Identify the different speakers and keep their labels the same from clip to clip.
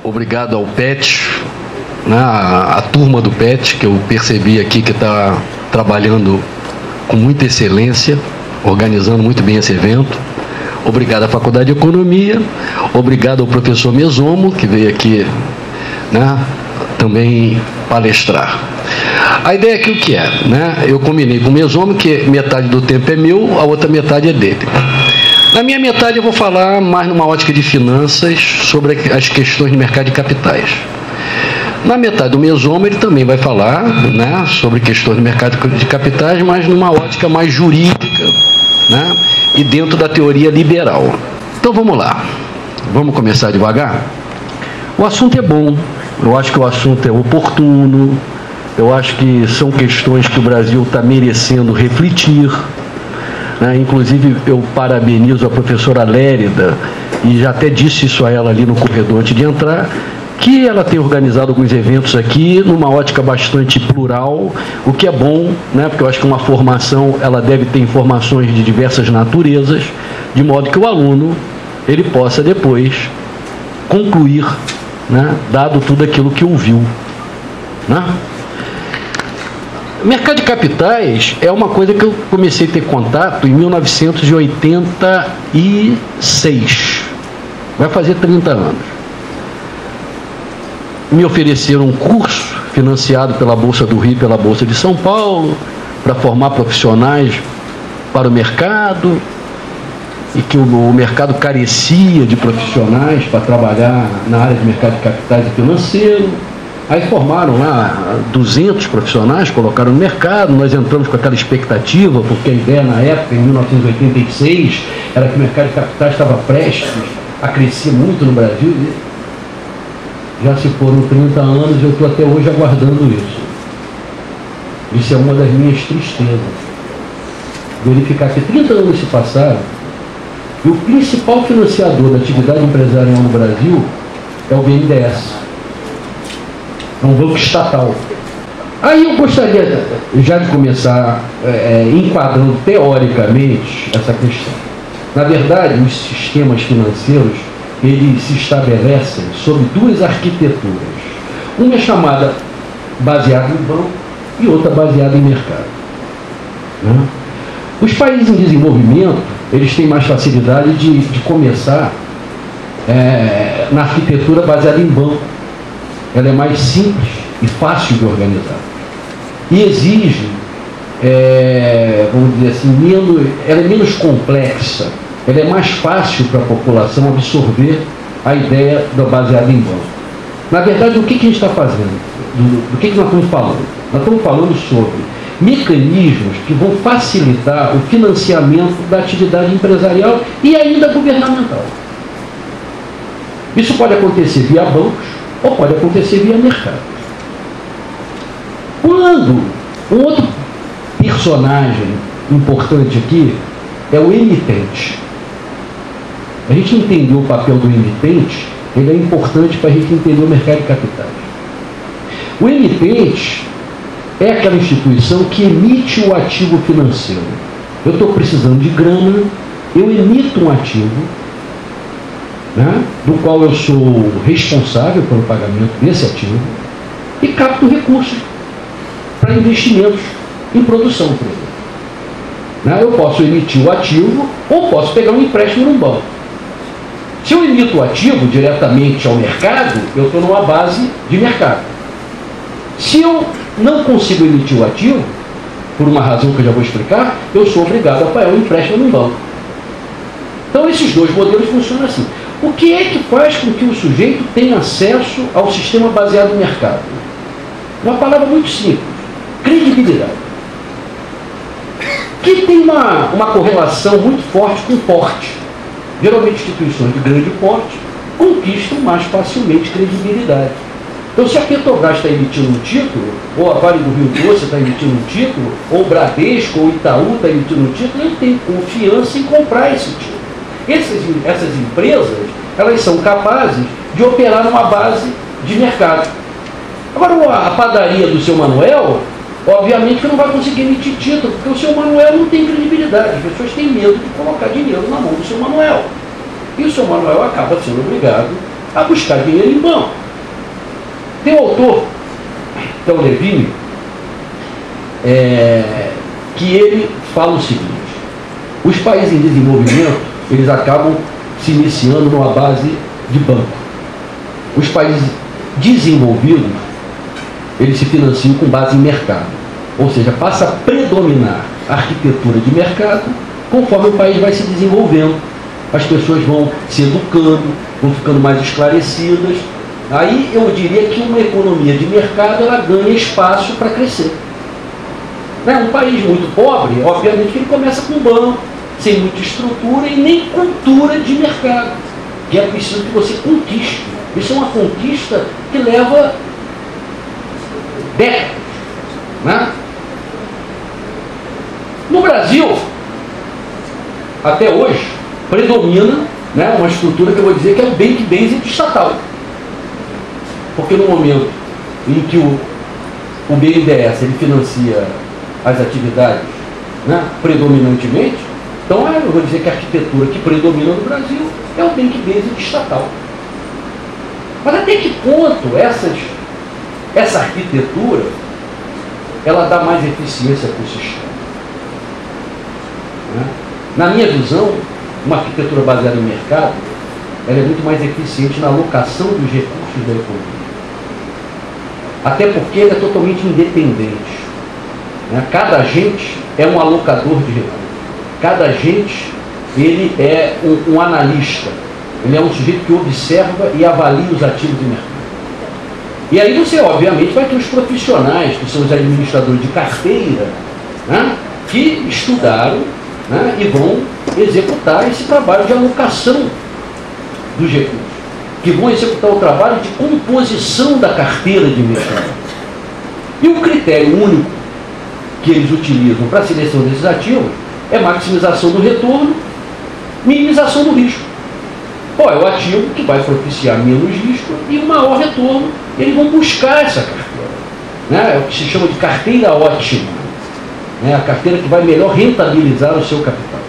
Speaker 1: Obrigado ao PET, né, a turma do PET, que eu percebi aqui que está trabalhando com muita excelência, organizando muito bem esse evento. Obrigado à Faculdade de Economia, obrigado ao professor Mesomo, que veio aqui, né, também palestrar. A ideia aqui o que é? Né? Eu combinei com o Mesomo que metade do tempo é meu, a outra metade é dele. Na minha metade eu vou falar mais numa ótica de finanças sobre as questões do mercado de capitais. Na metade do Mesomo ele também vai falar, né, sobre questões do mercado de capitais, mas numa ótica mais jurídica, né, e dentro da teoria liberal. Então vamos lá, vamos começar devagar? O assunto é bom, eu acho que o assunto é oportuno, eu acho que são questões que o Brasil está merecendo refletir. Inclusive, eu parabenizo a professora Lérida, e já até disse isso a ela ali no corredor antes de entrar, que ela tem organizado alguns eventos aqui numa ótica bastante plural, o que é bom, né, porque eu acho que uma formação ela deve ter informações de diversas naturezas, de modo que o aluno ele possa depois concluir, né, dado tudo aquilo que ouviu. Né? O mercado de capitais é uma coisa que eu comecei a ter contato em 1986. Vai fazer 30 anos. Me ofereceram um curso financiado pela Bolsa do Rio e pela Bolsa de São Paulo para formar profissionais para o mercado e que o mercado carecia de profissionais para trabalhar na área de mercado de capitais e financeiro. Aí formaram lá 200 profissionais, colocaram no mercado, nós entramos com aquela expectativa, porque a ideia na época, em 1986, era que o mercado de capitais estava prestes a crescer muito no Brasil. Já se foram 30 anos e eu estou até hoje aguardando isso. Isso é uma das minhas tristezas. Verificar que 30 anos se passaram e o principal financiador da atividade empresarial no Brasil é o BNDES. É um banco estatal. Aí eu gostaria já de começar enquadrando teoricamente essa questão. Na verdade, os sistemas financeiros, eles se estabelecem sob duas arquiteturas. Uma é chamada baseada em banco e outra baseada em mercado. Né? Os países em desenvolvimento, eles têm mais facilidade de começar na arquitetura baseada em banco. Ela é mais simples e fácil de organizar. E exige, vamos dizer assim, ela é menos complexa, ela é mais fácil para a população absorver a ideia da baseada em banco. Na verdade, o que a gente está fazendo? Do que nós estamos falando? Nós estamos falando sobre mecanismos que vão facilitar o financiamento da atividade empresarial e ainda governamental. Isso pode acontecer via bancos, ou pode acontecer via mercado. Quando um outro personagem importante aqui é o emitente. A gente entender o papel do emitente, ele é importante para a gente entender o mercado de capitais. O emitente é aquela instituição que emite o ativo financeiro. Eu estou precisando de grana, eu emito um ativo, né, do qual eu sou responsável pelo pagamento desse ativo e capto recursos para investimentos em produção, por exemplo. Né, eu posso emitir o ativo ou posso pegar um empréstimo num banco. Se eu emito o ativo diretamente ao mercado, eu estou numa base de mercado. Se eu não consigo emitir o ativo, por uma razão que eu já vou explicar, eu sou obrigado a pagar um empréstimo num banco. Então esses dois modelos funcionam assim. O que é que faz com que o sujeito tenha acesso ao sistema baseado no mercado? Uma palavra muito simples: credibilidade. Que tem uma correlação muito forte com porte. Geralmente instituições de grande porte conquistam mais facilmente credibilidade. Então, se a Petrobras está emitindo um título, ou a Vale do Rio Doce está emitindo um título, ou o Bradesco ou o Itaú está emitindo um título, ele tem confiança em comprar esse título. Essas empresas, elas são capazes de operar numa base de mercado. Agora, a padaria do seu Manuel, obviamente que não vai conseguir emitir título, porque o seu Manuel não tem credibilidade. As pessoas têm medo de colocar dinheiro na mão do seu Manuel. E o seu Manuel acaba sendo obrigado
Speaker 2: a buscar dinheiro em banco. Tem um autor, que é o Levine, que ele fala o seguinte: os países em desenvolvimento, eles acabam se iniciando numa base de banco. Os países desenvolvidos, eles se financiam com base em mercado. Ou seja, passa a predominar a arquitetura de mercado conforme o país vai se desenvolvendo. As pessoas vão se educando, vão ficando mais esclarecidas. Aí eu diria que uma economia de mercado, ela ganha espaço para crescer. Um país muito pobre, obviamente que ele começa com banco, sem muita estrutura e nem cultura de mercado, que é preciso que você conquiste. Isso é uma conquista que leva décadas. No Brasil, até hoje, predomina uma estrutura que eu vou dizer que é o bank-based estatal. Porque no momento em que o BNDES ele financia as atividades predominantemente, então eu vou dizer que a arquitetura que predomina no Brasil é o bank-based estatal. Mas até que ponto essa arquitetura ela dá mais eficiência para o sistema? Na minha visão, uma arquitetura baseada em mercado, ela é muito mais eficiente na alocação dos recursos da economia. Até porque ela é totalmente independente. Cada agente é um alocador de recursos. Cada agente, ele é um analista. Ele é um sujeito que observa e avalia os ativos de mercado. E aí você, obviamente, vai ter os profissionais, que são os administradores de carteira, que estudaram e vão executar esse trabalho de alocação dos recursos, que vão executar o trabalho de composição da carteira de investimento. E o critério único que eles utilizam para a seleção desses ativos é maximização do retorno, minimização do risco. É o ativo que vai propiciar menos risco e um maior retorno. Eles vão buscar essa carteira. É o que se chama de carteira ótima. A carteira que vai melhor rentabilizar o seu capital.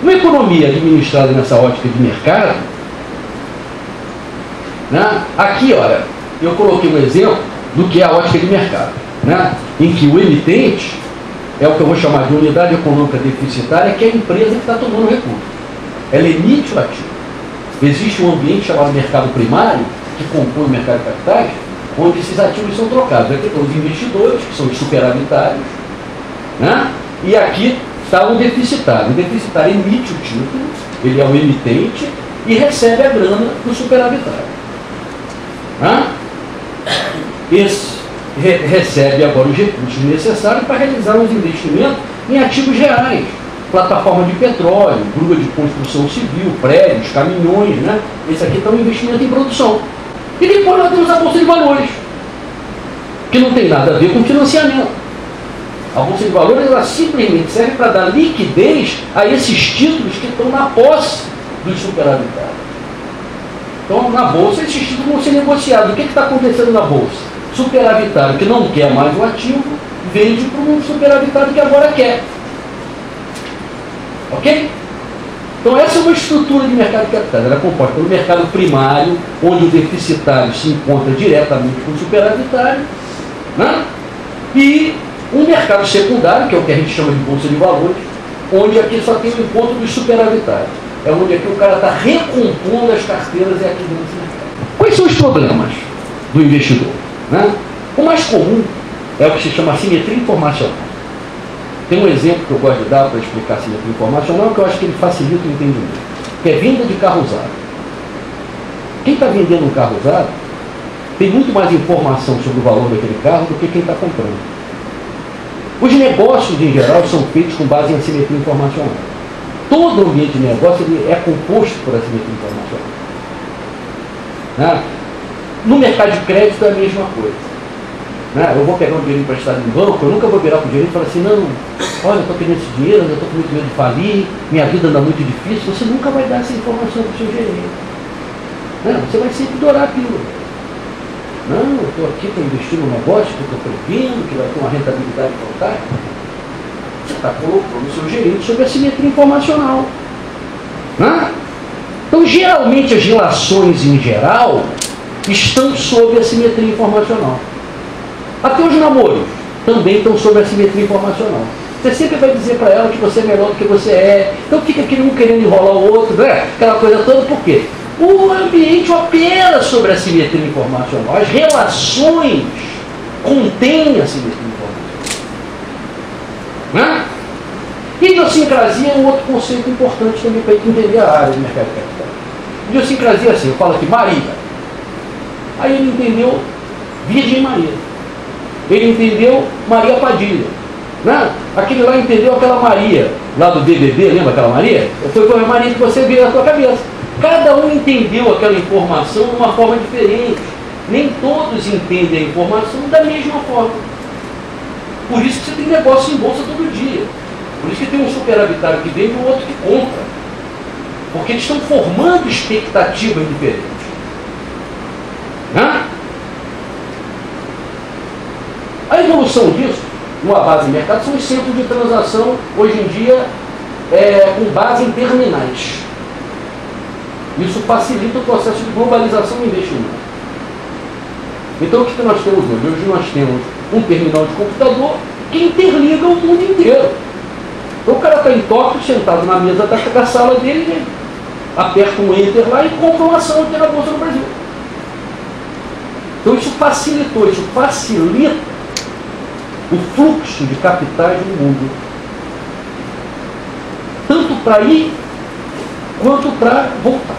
Speaker 2: Uma economia administrada nessa ótica de mercado, aqui, olha, eu coloquei um exemplo do que é a ótica de mercado, em que o emitente é o que eu vou chamar de unidade econômica deficitária, que é a empresa que está tomando recurso. Ela emite o ativo. Existe um ambiente chamado mercado primário, que compõe o mercado de capitais, onde esses ativos são trocados. Aqui estão os investidores, que são os superavitários, e aqui está o deficitário. O deficitário emite o título, ele é o emitente e recebe a grana do superavitário. Esse recebe agora os recursos necessários para realizar os investimentos em ativos reais. Plataforma de petróleo, grua de construção civil, prédios, caminhões, Esse aqui está um investimento em produção. E depois nós temos a Bolsa de Valores, que não tem nada a ver com financiamento. A Bolsa de Valores ela simplesmente serve para dar liquidez a esses títulos que estão na posse dos superavitários. Então, na Bolsa, esses títulos vão ser negociados. O que está acontecendo na Bolsa? Superavitário que não quer mais o ativo, vende para um superavitário que agora quer. Ok? Então essa é uma estrutura de mercado de capitais. Ela é composta pelo mercado primário, onde o deficitário se encontra diretamente com o superavitário, e um mercado secundário, que é o que a gente chama de bolsa de valores, onde aqui só tem o encontro dos superavitários. É onde aqui o cara está recompondo as carteiras e aqui dentro desse mercado. Quais são os problemas do investidor? O mais comum é o que se chama assimetria informacional. Tem um exemplo que eu gosto de dar para explicar a assimetria informacional, que eu acho que ele facilita o entendimento, que é venda de carro usado. Quem está vendendo um carro usado tem muito mais informação sobre o valor daquele carro do que quem está comprando. Os negócios, em geral, são feitos com base em assimetria informacional. Todo ambiente de negócio ele é composto por assimetria informacional. No mercado de crédito é a mesma coisa. Eu vou pegar um dinheiro emprestado em banco, eu nunca vou virar para o gerente e falar assim, não, olha, eu estou querendo esse dinheiro, eu estou com muito medo de falir, minha vida anda muito difícil. Você nunca vai dar essa informação para o seu gerente. Você vai sempre ignorar aquilo. Não, eu estou aqui para investir num negócio que eu estou prevendo, que vai ter uma rentabilidade fantástica. Você está colocando o seu gerente sobre a assimetria informacional. Então Então, geralmente, as relações em geral estão sob assimetria informacional. Até os namoros também estão sob assimetria informacional. Você sempre vai dizer para ela que você é melhor do que você é. Então fica aquele um querendo enrolar o outro, né? Aquela coisa toda, por quê? O ambiente opera sobre a assimetria informacional. As relações contêm a assimetria informacional. Né? Idiosincrasia é um outro conceito importante também para a gente entender a área do mercado de capitais. Idiosincrasia é assim, eu falo aqui, Maria. Aí ele entendeu Virgem Maria. Ele entendeu Maria Padilha. Né? Aquele lá entendeu aquela Maria, lá do BBB, lembra aquela Maria? Foi a Maria que você viu na sua cabeça. Cada um entendeu aquela informação de uma forma diferente. Nem todos entendem a informação da mesma forma. Por isso que você tem negócio em bolsa todo dia. Por isso que tem um superavitário que vende e um outro que compra. Porque eles estão formando expectativas diferentes. Né? A evolução disso, numa base de mercado, são os centros de transação, hoje em dia, com base em terminais. Isso facilita o processo de globalização do investimento. Então, o que nós temos hoje? Hoje nós temos um terminal de computador que interliga o mundo inteiro. Então, o cara está em Tóquio, sentado na mesa da sala dele, ele aperta um Enter lá e compra uma ação aqui na Bolsa do Brasil. Então, isso facilitou, isso facilita o fluxo de capitais no mundo. Tanto para ir, quanto para voltar.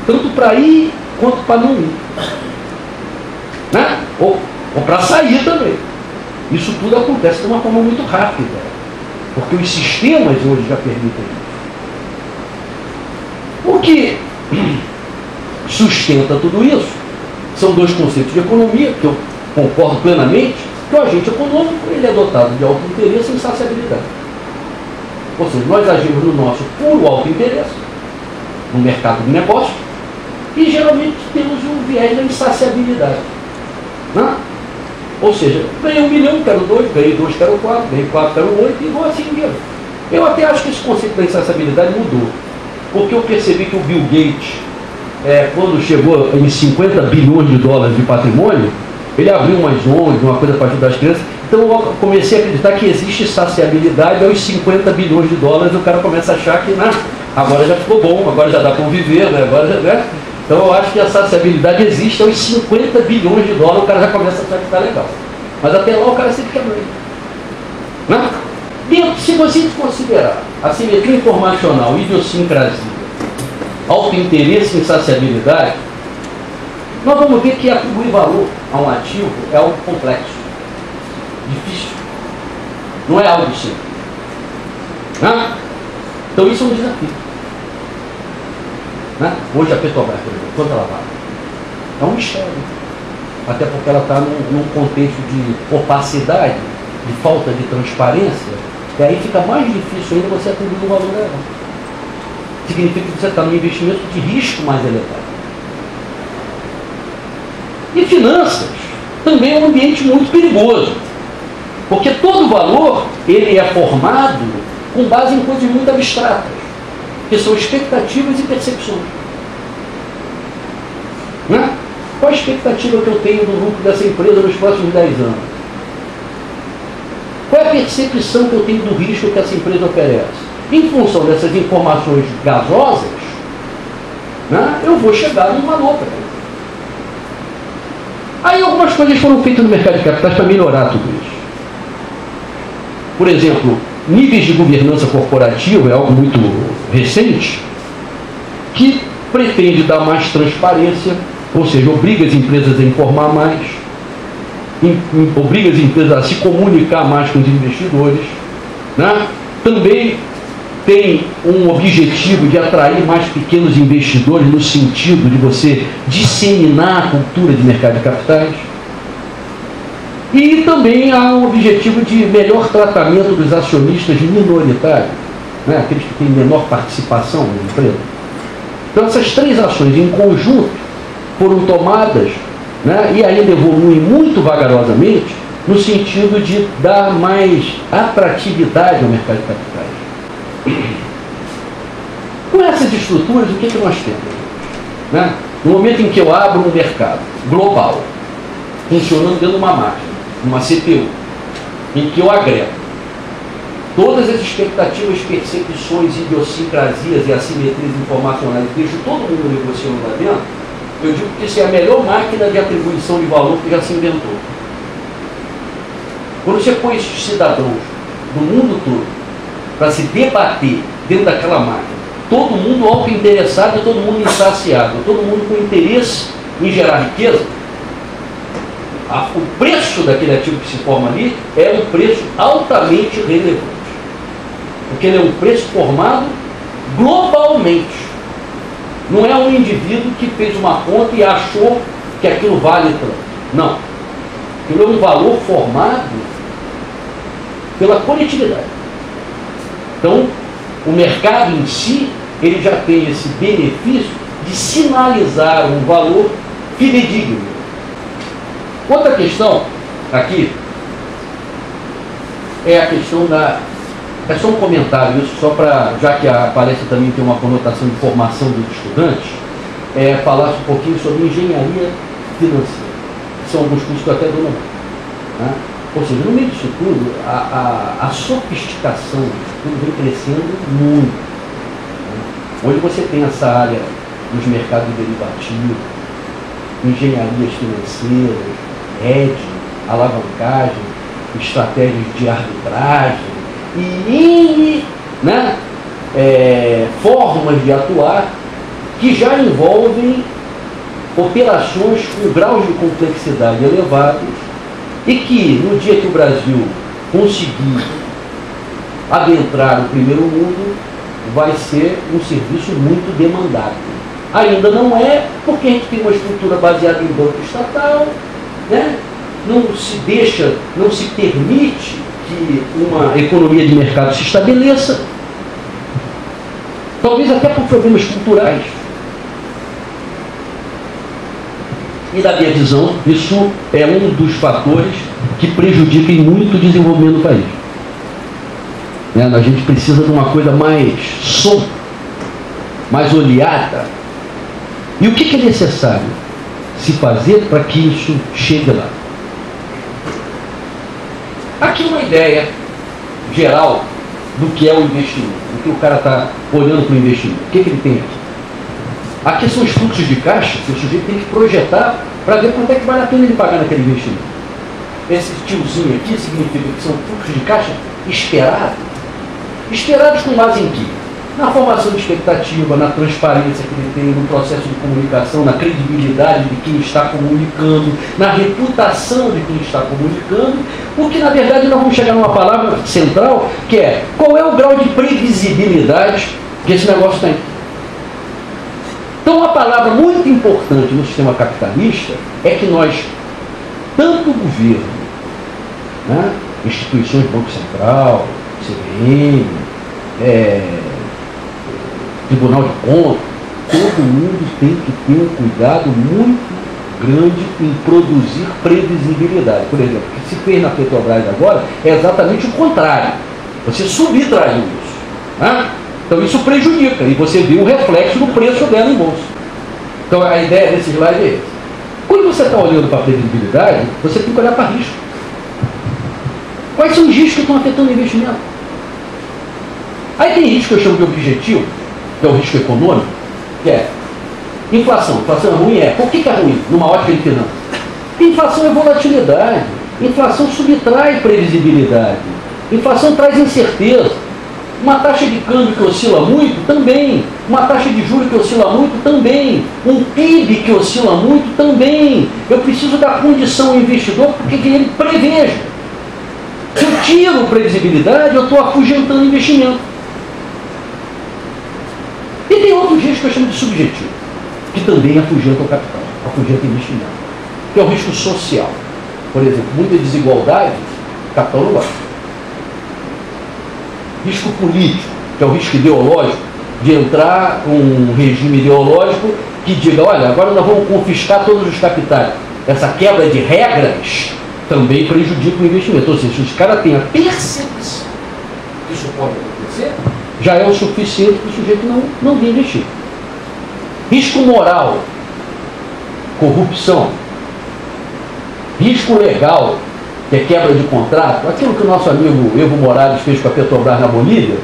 Speaker 2: Tanto para ir, quanto para não ir. Né? Ou para sair também. Isso tudo acontece de uma forma muito rápida. Porque os sistemas hoje já permitem isso. O que sustenta tudo isso são dois conceitos de economia, que eu concordo plenamente, que o agente econômico ele é dotado de alto interesse e insaciabilidade. Ou seja, nós agimos no nosso puro alto interesse, no mercado de negócio, e geralmente temos um viés da insaciabilidade. Né? Ou seja, ganhei 1 milhão, quero 2, ganhei 2, quero 4, ganhei 4, quero 8, e vou assim mesmo. Eu até acho que esse conceito da insaciabilidade mudou. Porque eu percebi que o Bill Gates, quando chegou em 50 bilhões de dólares de patrimônio, ele abriu umas ONGs, uma coisa para ajudar as crianças. Então eu comecei a acreditar que existe saciabilidade aos 50 bilhões de dólares, o cara começa a achar que agora já ficou bom, agora já dá para viver, né? Agora já, né? Então eu acho que a saciabilidade existe aos 50 bilhões de dólares, o cara já começa a achar que está legal. Mas até lá o cara sempre quer mais. Né? Se você considerar a simetria informacional, idiosincrasia, auto-interesse e insaciabilidade, nós vamos ver que atribuir valor a um ativo é algo complexo, difícil, não é algo simples. Né? Então isso é um desafio. Né? Hoje a Petrobras, por exemplo, quanto ela vale? É um mistério. Até porque ela está num contexto de opacidade, de falta de transparência, e aí fica mais difícil ainda você atribuir um valor real. Significa que você está num investimento de risco mais elevado. E finanças também é um ambiente muito perigoso, porque todo valor ele é formado com base em coisas muito abstratas, que são expectativas e percepções. Né? Qual a expectativa que eu tenho do lucro dessa empresa nos próximos 10 anos? Qual é a percepção que eu tenho do risco que essa empresa oferece? Em função dessas informações gasosas, né, eu vou chegar num valor para ele. Aí algumas coisas foram feitas no mercado de capitais para melhorar tudo isso. Por exemplo, níveis de governança corporativa é algo muito recente, que pretende dar mais transparência, ou seja, obriga as empresas a informar mais, obriga as empresas a se comunicar mais com os investidores. Né? Também tem um objetivo de atrair mais pequenos investidores no sentido de você disseminar a cultura de mercado de capitais. E também há um objetivo de melhor tratamento dos acionistas minoritários, né? Aqueles que têm menor participação na empresa. Então essas três ações em conjunto foram tomadas, né? E ainda evoluem muito vagarosamente no sentido de dar mais atratividade ao mercado de capitais. Com essas estruturas, o que nós temos? Né? No momento em que eu abro um mercado global, funcionando dentro de uma máquina, uma CPU, em que eu agrego todas as expectativas, percepções, idiosincrasias e assimetrias informacionais, deixo todo mundo negociando lá dentro, eu digo que isso é a melhor máquina de atribuição de valor que já se inventou. Quando você põe esses cidadãos do mundo todo para se debater dentro daquela máquina, todo mundo auto-interessado, todo mundo insaciado, todo mundo com interesse em gerar riqueza, o preço daquele ativo que se forma ali é um preço altamente relevante. Porque ele é um preço formado globalmente. Não é um indivíduo que fez uma conta e achou que aquilo vale tanto. Não. Aquilo é um valor formado pela coletividade. Então, o mercado em si, ele já tem esse benefício de sinalizar um valor fidedigno. Outra questão aqui é a questão da... É só um comentário, isso só para, já que a palestra também tem uma conotação de formação dos estudantes, falar um pouquinho sobre engenharia financeira. São alguns cursos que eu até dou na mão. Né? Ou seja, no meio disso tudo, a sofisticação disso tudo vem crescendo muito. Né? Hoje você tem essa área dos mercados derivativos, engenharias financeiras, hedging, alavancagem, estratégias de arbitragem, e né, formas de atuar que já envolvem operações com graus de complexidade elevados e que, no dia que o Brasil conseguir adentrar o primeiro mundo, vai ser um serviço muito demandado. Ainda não é, porque a gente tem uma estrutura baseada em banco estatal, né? Não se deixa, não se permite que uma economia de mercado se estabeleça, talvez até por problemas culturais. E na minha visão, isso é um dos fatores que prejudicam muito o desenvolvimento do país. Né? A gente precisa de uma coisa mais solta, mais oleada. E o que é necessário se fazer para que isso chegue lá? Aqui uma ideia geral do que é o investimento, do que o cara está olhando para o investimento. O que ele tem aqui? Aqui são os fluxos de caixa que o sujeito tem que projetar para ver quanto é que vale a pena ele pagar naquele investimento. Esse tiozinho aqui significa que são fluxos de caixa esperados. Esperados com base em quê? Na formação de expectativa, na transparência que ele tem, no processo de comunicação, na credibilidade de quem está comunicando, na reputação de quem está comunicando, porque na verdade nós vamos chegar numa palavra central, que é qual é o grau de previsibilidade que esse negócio tem. Então uma palavra muito importante no sistema capitalista é que nós, tanto o governo, né, instituições do Banco Central, CVM, Tribunal de Contas, todo mundo tem que ter um cuidado muito grande em produzir previsibilidade. Por exemplo, o que se fez na Petrobras agora é exatamente o contrário. Você subtraiu isso. Né? Então isso prejudica e você vê um reflexo no preço dela em bolsa. Então a ideia desse slide é essa. Quando você está olhando para a previsibilidade, você tem que olhar para risco. Quais são os riscos que estão afetando o investimento? Aí tem risco que eu chamo de objetivo, que é o risco econômico, que é inflação. Inflação é ruim? É. Por que é ruim numa ótica de finanças? Inflação é volatilidade. Inflação subtrai previsibilidade. Inflação traz incerteza. Uma taxa de câmbio que oscila muito, também. Uma taxa de juros que oscila muito, também. Um PIB que oscila muito, também. Eu preciso dar condição ao investidor porque que ele preveja. Se eu tiro previsibilidade, eu estou afugentando investimento. E tem outros riscos que eu chamo de subjetivo, que também afugentam o capital, afugentam o investimento, que é o risco social. Por exemplo, muita desigualdade, o capital não gosta. Risco político, que é o risco ideológico, de entrar com um regime ideológico que diga, olha, agora nós vamos confiscar todos os capitais. Essa quebra de regras também prejudica o investimento. Ou seja, se os caras têm a percepção que isso pode acontecer, já é o suficiente para o sujeito não vir investir. Risco moral, corrupção, risco legal, que é quebra de contrato, aquilo que o nosso amigo Evo Morales fez com a Petrobras na Bolívia,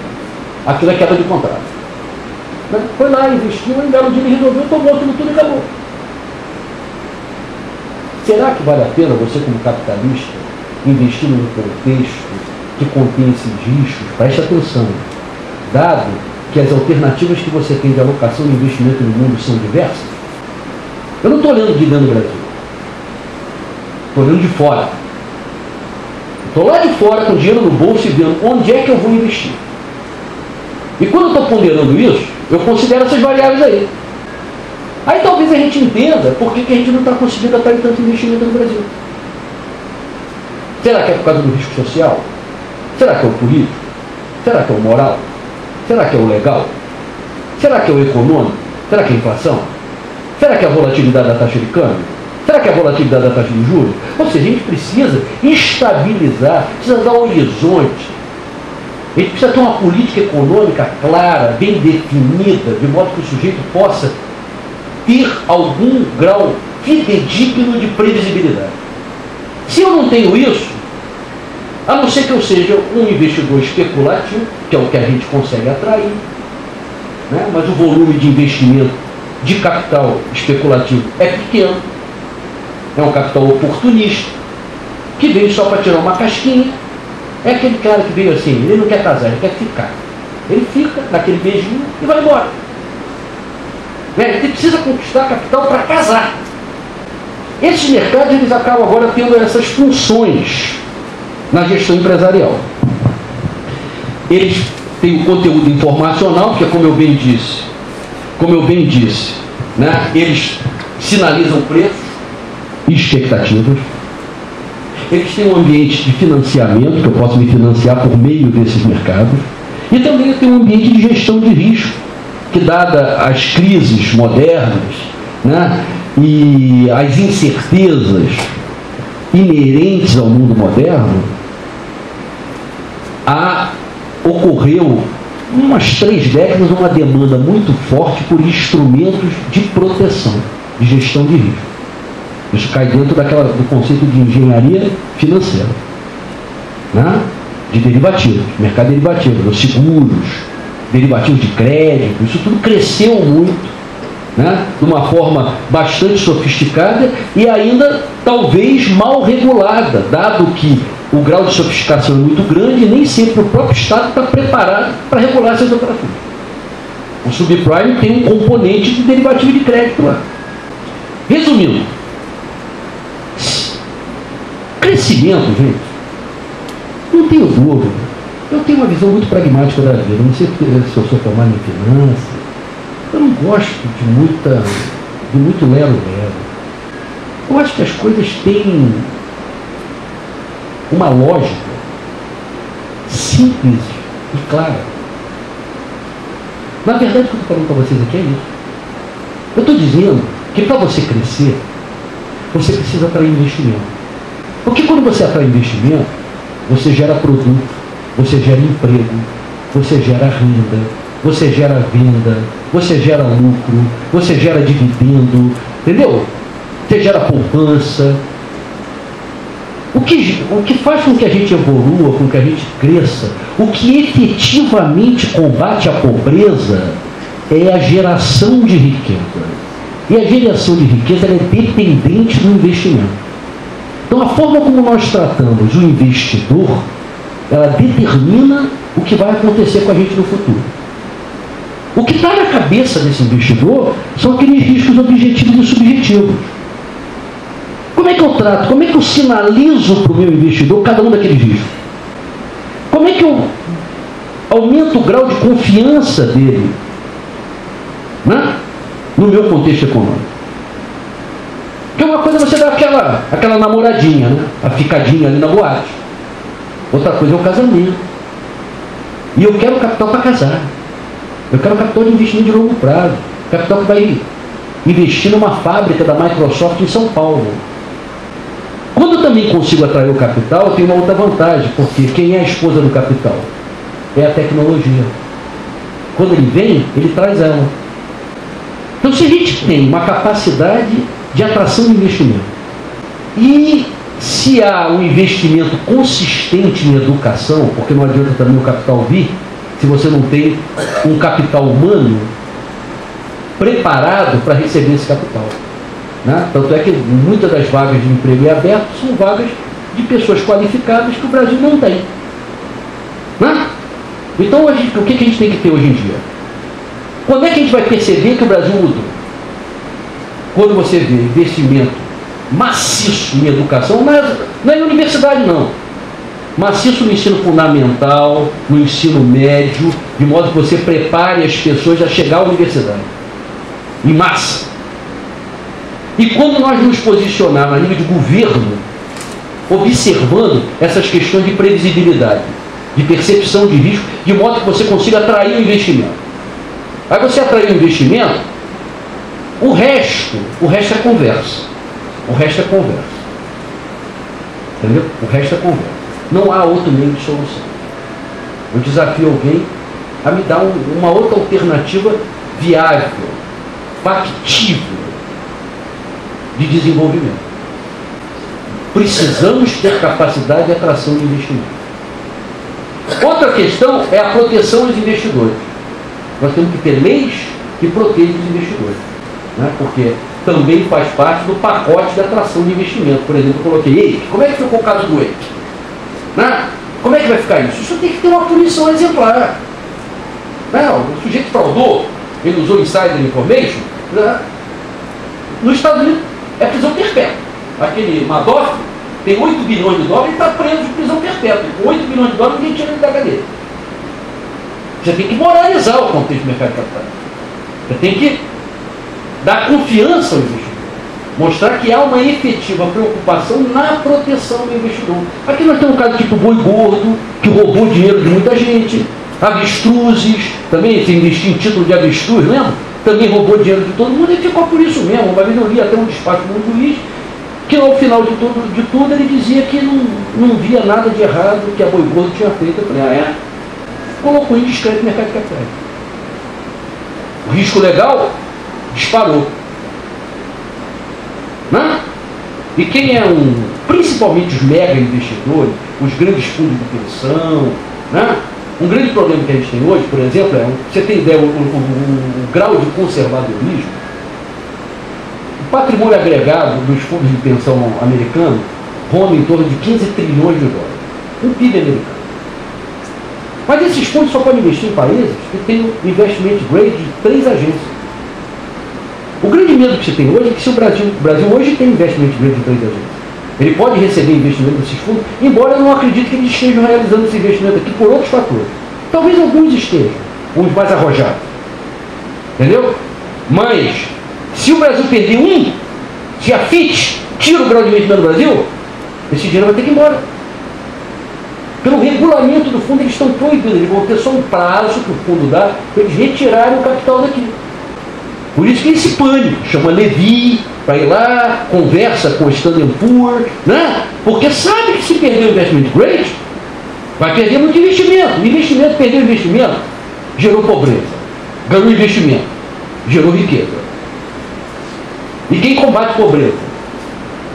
Speaker 2: aquilo é quebra de contrato. Foi lá, investiu, em belo dia ele resolveu, tomou aquilo tudo e acabou. Será que vale a pena você, como capitalista, investir num contexto que contém esses riscos? Preste atenção. Dado que as alternativas que você tem de alocação e investimento no mundo são diversas, eu não estou olhando de dentro do Brasil. Estou olhando de fora. Estou lá de fora com dinheiro no bolso e vendo onde é que eu vou investir. E quando eu estou ponderando isso, eu considero essas variáveis aí. Aí talvez a gente entenda por que a gente não está conseguindo atrair tanto investimento no Brasil. Será que é por causa do risco social? Será que é o político? Será que é o moral? Será que é o legal? Será que é o econômico? Será que é a inflação? Será que é a volatilidade da taxa de câmbio? Será que é a volatilidade da taxa de juros? Ou seja, a gente precisa estabilizar, precisa dar um horizonte. A gente precisa ter uma política econômica clara, bem definida, de modo que o sujeito possa ter algum grau fidedigno de previsibilidade. Se eu não tenho isso, a não ser que eu seja um investidor especulativo, que é o que a gente consegue atrair, né? Mas o volume de investimento de capital especulativo é pequeno, é um capital oportunista, que veio só para tirar uma casquinha. É aquele cara que veio assim, ele não quer casar, ele quer ficar. Ele fica naquele beijinho e vai embora. Ele precisa conquistar capital para casar. Esses mercados eles acabam agora tendo essas funções na gestão empresarial. Eles têm o conteúdo informacional, porque como eu bem disse, né, eles sinalizam preços e expectativas. Eles têm um ambiente de financiamento, que eu posso me financiar por meio desses mercados, e também tem um ambiente de gestão de risco, que dada as crises modernas, né, e as incertezas inerentes ao mundo moderno, ocorreu umas 3 décadas uma demanda muito forte por instrumentos de proteção, de gestão de risco. Isso cai dentro do conceito de engenharia financeira, né? De derivativos, mercado derivativo, os seguros, derivativos de crédito, isso tudo cresceu muito, né? De uma forma bastante sofisticada e ainda talvez mal regulada, dado que o grau de sofisticação é muito grande e nem sempre o próprio Estado está preparado para regular essas operações. O subprime tem um componente de derivativo de crédito lá. Resumindo, crescimento, gente, não tenho dúvida. Eu tenho uma visão muito pragmática da vida. Não sei se eu sou formado em finanças. Eu não gosto de muito lero-lero. Eu acho que as coisas têm uma lógica simples e clara. Na verdade, o que eu estou falando para vocês aqui é isso. Eu estou dizendo que para você crescer, você precisa atrair investimento. Porque quando você atrai investimento, você gera produto, você gera emprego, você gera renda, você gera venda, você gera lucro, você gera dividendo, entendeu? Você gera poupança. O que faz com que a gente evolua, com que a gente cresça, o que efetivamente combate a pobreza é a geração de riqueza. E a geração de riqueza ela é dependente do investimento. Então a forma como nós tratamos o investidor, ela determina o que vai acontecer com a gente no futuro. O que está na cabeça desse investidor são aqueles riscos objetivos e subjetivos. Como é que eu trato, como é que eu sinalizo para o meu investidor cada um daqueles riscos? Como é que eu aumento o grau de confiança dele, né, no meu contexto econômico? Porque uma coisa é você dar aquela namoradinha, né, a ficadinha ali na boate. Outra coisa é o casamento. E eu quero capital para casar. Eu quero capital de investimento de longo prazo. Capital que vai investir numa fábrica da Microsoft em São Paulo. Quando eu também consigo atrair o capital, eu tenho uma outra vantagem, porque quem é a esposa do capital? É a tecnologia. Quando ele vem, ele traz ela. Então, se a gente tem uma capacidade de atração de investimento, e se há um investimento consistente em educação, porque não adianta também o capital vir, se você não tem um capital humano preparado para receber esse capital. Né? Tanto é que muitas das vagas de emprego em aberto são vagas de pessoas qualificadas que o Brasil não tem. Né? Então, o que a gente tem que ter hoje em dia? Quando é que a gente vai perceber que o Brasil mudou? Quando você vê investimento maciço em educação, não é em universidade não, maciço no ensino fundamental, no ensino médio, de modo que você prepare as pessoas a chegar à universidade, em massa. E quando nós nos posicionarmos a nível de governo, observando essas questões de previsibilidade, de percepção de risco, de modo que você consiga atrair o investimento. Aí você atrair o investimento, o resto é conversa. O resto é conversa. Entendeu? O resto é conversa. Não há outro meio de solução. Eu desafio alguém a me dar uma outra alternativa viável, factível de desenvolvimento. Precisamos ter capacidade de atração de investimento. Outra questão é a proteção dos investidores. Nós temos que ter leis que protejam os investidores. Né? Porque também faz parte do pacote de atração de investimento. Por exemplo, eu coloquei EIC. Como é que ficou o caso do EIC? Né? Como é que vai ficar isso? Isso tem que ter uma punição exemplar. Não, o sujeito fraudou, ele usou insider information, né? Nos Estados Unidos é prisão perpétua. Aquele Madoff tem 8 bilhões de dólares e está preso de prisão perpétua. Com 8 bilhões de dólares ninguém tira ele da cadeia. Você tem que moralizar o contexto do mercado de capitais. Você tem que dar confiança ao investidor. Mostrar que há uma efetiva preocupação na proteção do investidor. Aqui nós temos um caso tipo Boi Gordo, que roubou dinheiro de muita gente. Avestruzes, também se investiu em título de avestruz, lembra? Também roubou dinheiro de todo mundo e ficou por isso mesmo. Uma vez eu li até um despacho do juiz, que ao final de tudo ele dizia que não via nada de errado que a Boi Gordo tinha feito. Eu falei, colocou indiscreto no mercado de capitais. O risco legal disparou. Né? E quem é principalmente os mega investidores, os grandes fundos de pensão, né? Um grande problema que a gente tem hoje, por exemplo, você tem ideia, o grau de conservadorismo, o patrimônio agregado dos fundos de pensão americanos ronda em torno de 15 trilhões de dólares. Um PIB americano. Mas esses fundos só podem investir em países que têm um investment grade de 3 agências. O grande medo que se tem hoje é que se o Brasil hoje tem investment grade de 3 agências. Ele pode receber investimento desses fundos, embora eu não acredite que eles estejam realizando esse investimento aqui por outros fatores. Talvez alguns estejam, uns mais arrojados. Entendeu? Mas, se o Brasil perder se a FIT tira o grau de investimento do Brasil, esse dinheiro vai ter que ir embora. Pelo regulamento do fundo, eles estão proibidos, eles vão ter só um prazo que o fundo dá para eles retirarem o capital daqui. Por isso que esse pânico, chama Levi, para ir lá, conversa com o Standard & Poor's, né? Porque sabe que se perder o investment grade, vai perder muito investimento. O investimento, perdeu o investimento, gerou pobreza. Ganhou investimento, gerou riqueza. E quem combate pobreza?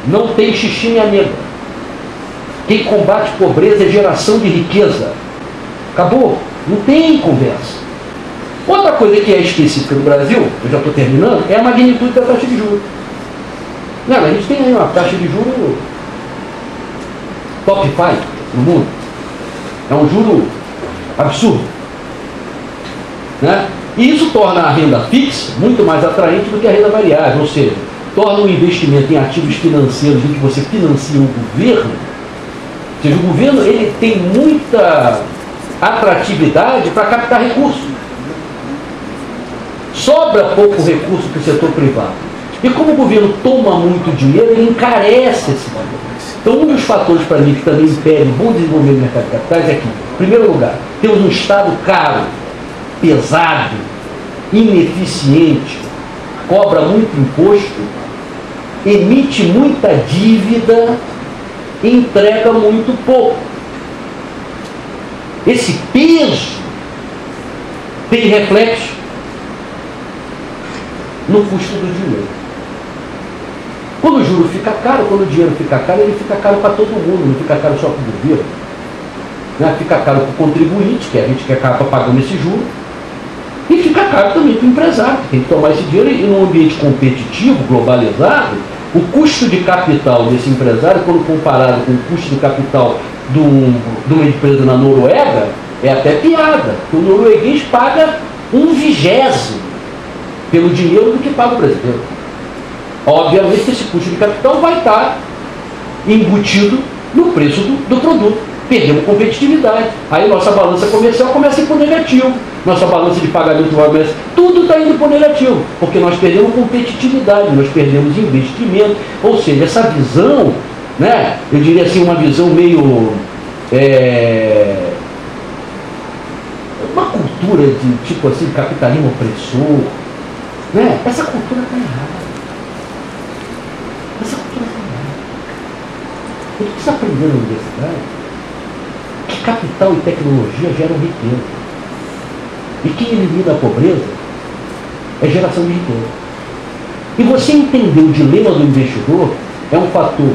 Speaker 2: Não tem xixi nem a nega. Quem combate pobreza é geração de riqueza. Acabou. Não tem conversa. Outra coisa que é específica do Brasil, eu já estou terminando, é a magnitude da taxa de juros. Não, a gente tem aí uma taxa de juros top 5 no mundo. É um juro absurdo. Né? E isso torna a renda fixa muito mais atraente do que a renda variável, ou seja, torna o investimento em ativos financeiros em que você financia o governo. Ou seja, o governo ele tem muita atratividade para captar recursos. Sobra pouco recurso para o setor privado. E como o governo toma muito dinheiro, ele encarece esse valor. Então, um dos fatores para mim que também impede o bom desenvolvimento do mercado de capitais é que, em primeiro lugar, temos um Estado caro, pesado, ineficiente, cobra muito imposto, emite muita dívida e entrega muito pouco. Esse peso tem reflexo no custo do dinheiro. Quando o juro fica caro, quando o dinheiro fica caro, ele fica caro para todo mundo, não fica caro só para o governo. Né? Fica caro para o contribuinte, que a gente que acaba pagando esse juro, e fica caro também para o empresário, que tem que tomar esse dinheiro. E num ambiente competitivo, globalizado, o custo de capital desse empresário, quando comparado com o custo de capital de uma empresa na Noruega, é até piada. O norueguês paga 1/20 pelo dinheiro do que paga o brasileiro. Obviamente que esse custo de capital vai estar embutido no preço do produto. Perdemos competitividade. Aí nossa balança comercial começa a ir para o negativo. Nossa balança de pagamento vai começar. Tudo está indo para o negativo. Porque nós perdemos competitividade, nós perdemos investimento. Ou seja, essa visão, né, eu diria assim, uma visão meio... uma cultura de tipo assim, capitalismo opressor. Né? Essa cultura está errada. Essa cultura está errada. O que você aprendeu na universidade? Que capital e tecnologia geram riqueza. E quem elimina a pobreza é geração de riqueza. E você entender o dilema do investidor é um fator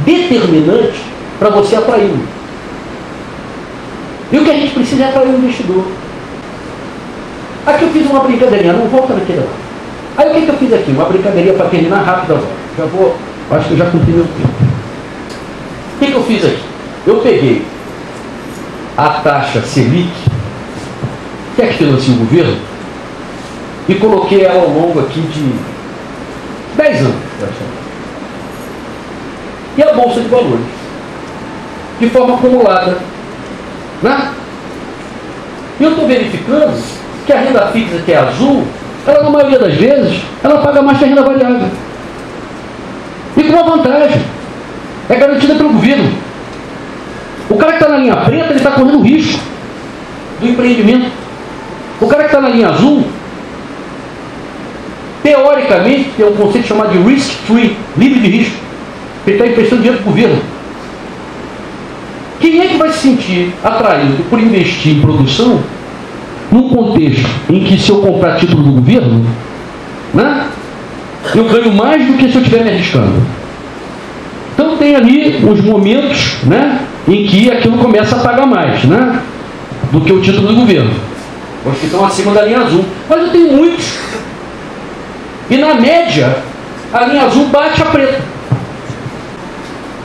Speaker 2: determinante para você atraí-lo. E o que a gente precisa é atrair o investidor. Aqui eu fiz uma brincadeirinha, não volta naquele lá. Aí o que eu fiz aqui? Uma brincadeirinha para terminar rápido agora. Acho que eu já cumpri meu tempo. O que eu fiz aqui? Eu peguei a taxa Selic, que é que financia o governo, e coloquei ela ao longo aqui de 10 anos. E a Bolsa de Valores, de forma acumulada. Né? E eu estou verificando que a renda fixa, que é azul, ela na maioria das vezes, ela paga mais que a renda variável. E com uma vantagem, é garantida pelo governo. O cara que está na linha preta, ele está correndo risco do empreendimento. O cara que está na linha azul, teoricamente, tem um conceito chamado de risk free, livre de risco. Ele está emprestando dinheiro para o governo. Quem é que vai se sentir atraído por investir em produção num contexto em que, se eu comprar título do governo, né, eu ganho mais do que se eu estiver me arriscando? Então tem ali os momentos, né, em que aquilo começa a pagar mais, né, do que o título do governo. Os que estão acima da linha azul. Mas eu tenho muitos. E na média, a linha azul bate a preta.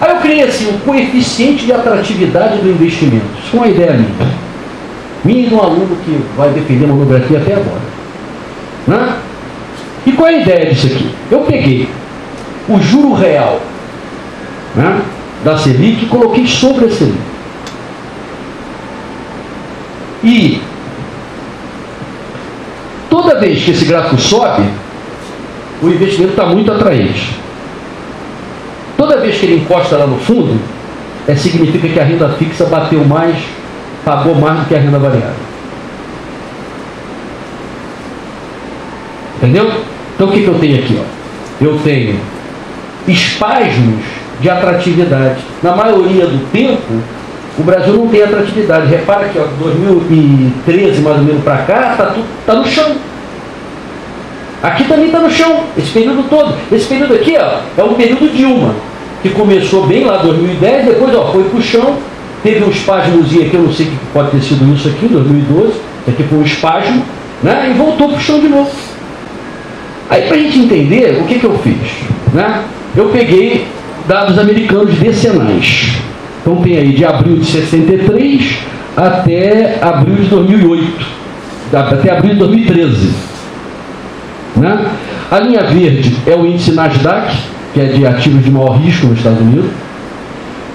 Speaker 2: Aí eu criei assim, o coeficiente de atratividade do investimento. Isso é uma ideia minha e de um aluno que vai defender monografia até agora. Né? E qual é a ideia disso aqui? Eu peguei o juro real, né, da Selic e coloquei sobre a Selic. E toda vez que esse gráfico sobe, o investimento está muito atraente. Toda vez que ele encosta lá no fundo, significa que a renda fixa bateu mais, pagou mais do que a renda variável. Entendeu? Então o que eu tenho aqui? Ó? Eu tenho espasmos de atratividade. Na maioria do tempo, o Brasil não tem atratividade. Repara que, ó, 2013 mais ou menos para cá, tá no chão. Aqui também está no chão, esse período todo. Esse período aqui, ó, é um período Dilma, que começou bem lá em 2010, depois, ó, foi para o chão, teve um espasmozinho aqui, eu não sei o que pode ter sido isso aqui, em 2012, isso aqui foi um espasmo, né, e voltou para o chão de novo. Aí, para a gente entender, o que eu fiz? Né? Eu peguei dados americanos decenais. Então tem aí de abril de 63 até abril de 2008, até abril de 2013. Né? A linha verde é o índice Nasdaq, que é de ativos de maior risco nos Estados Unidos.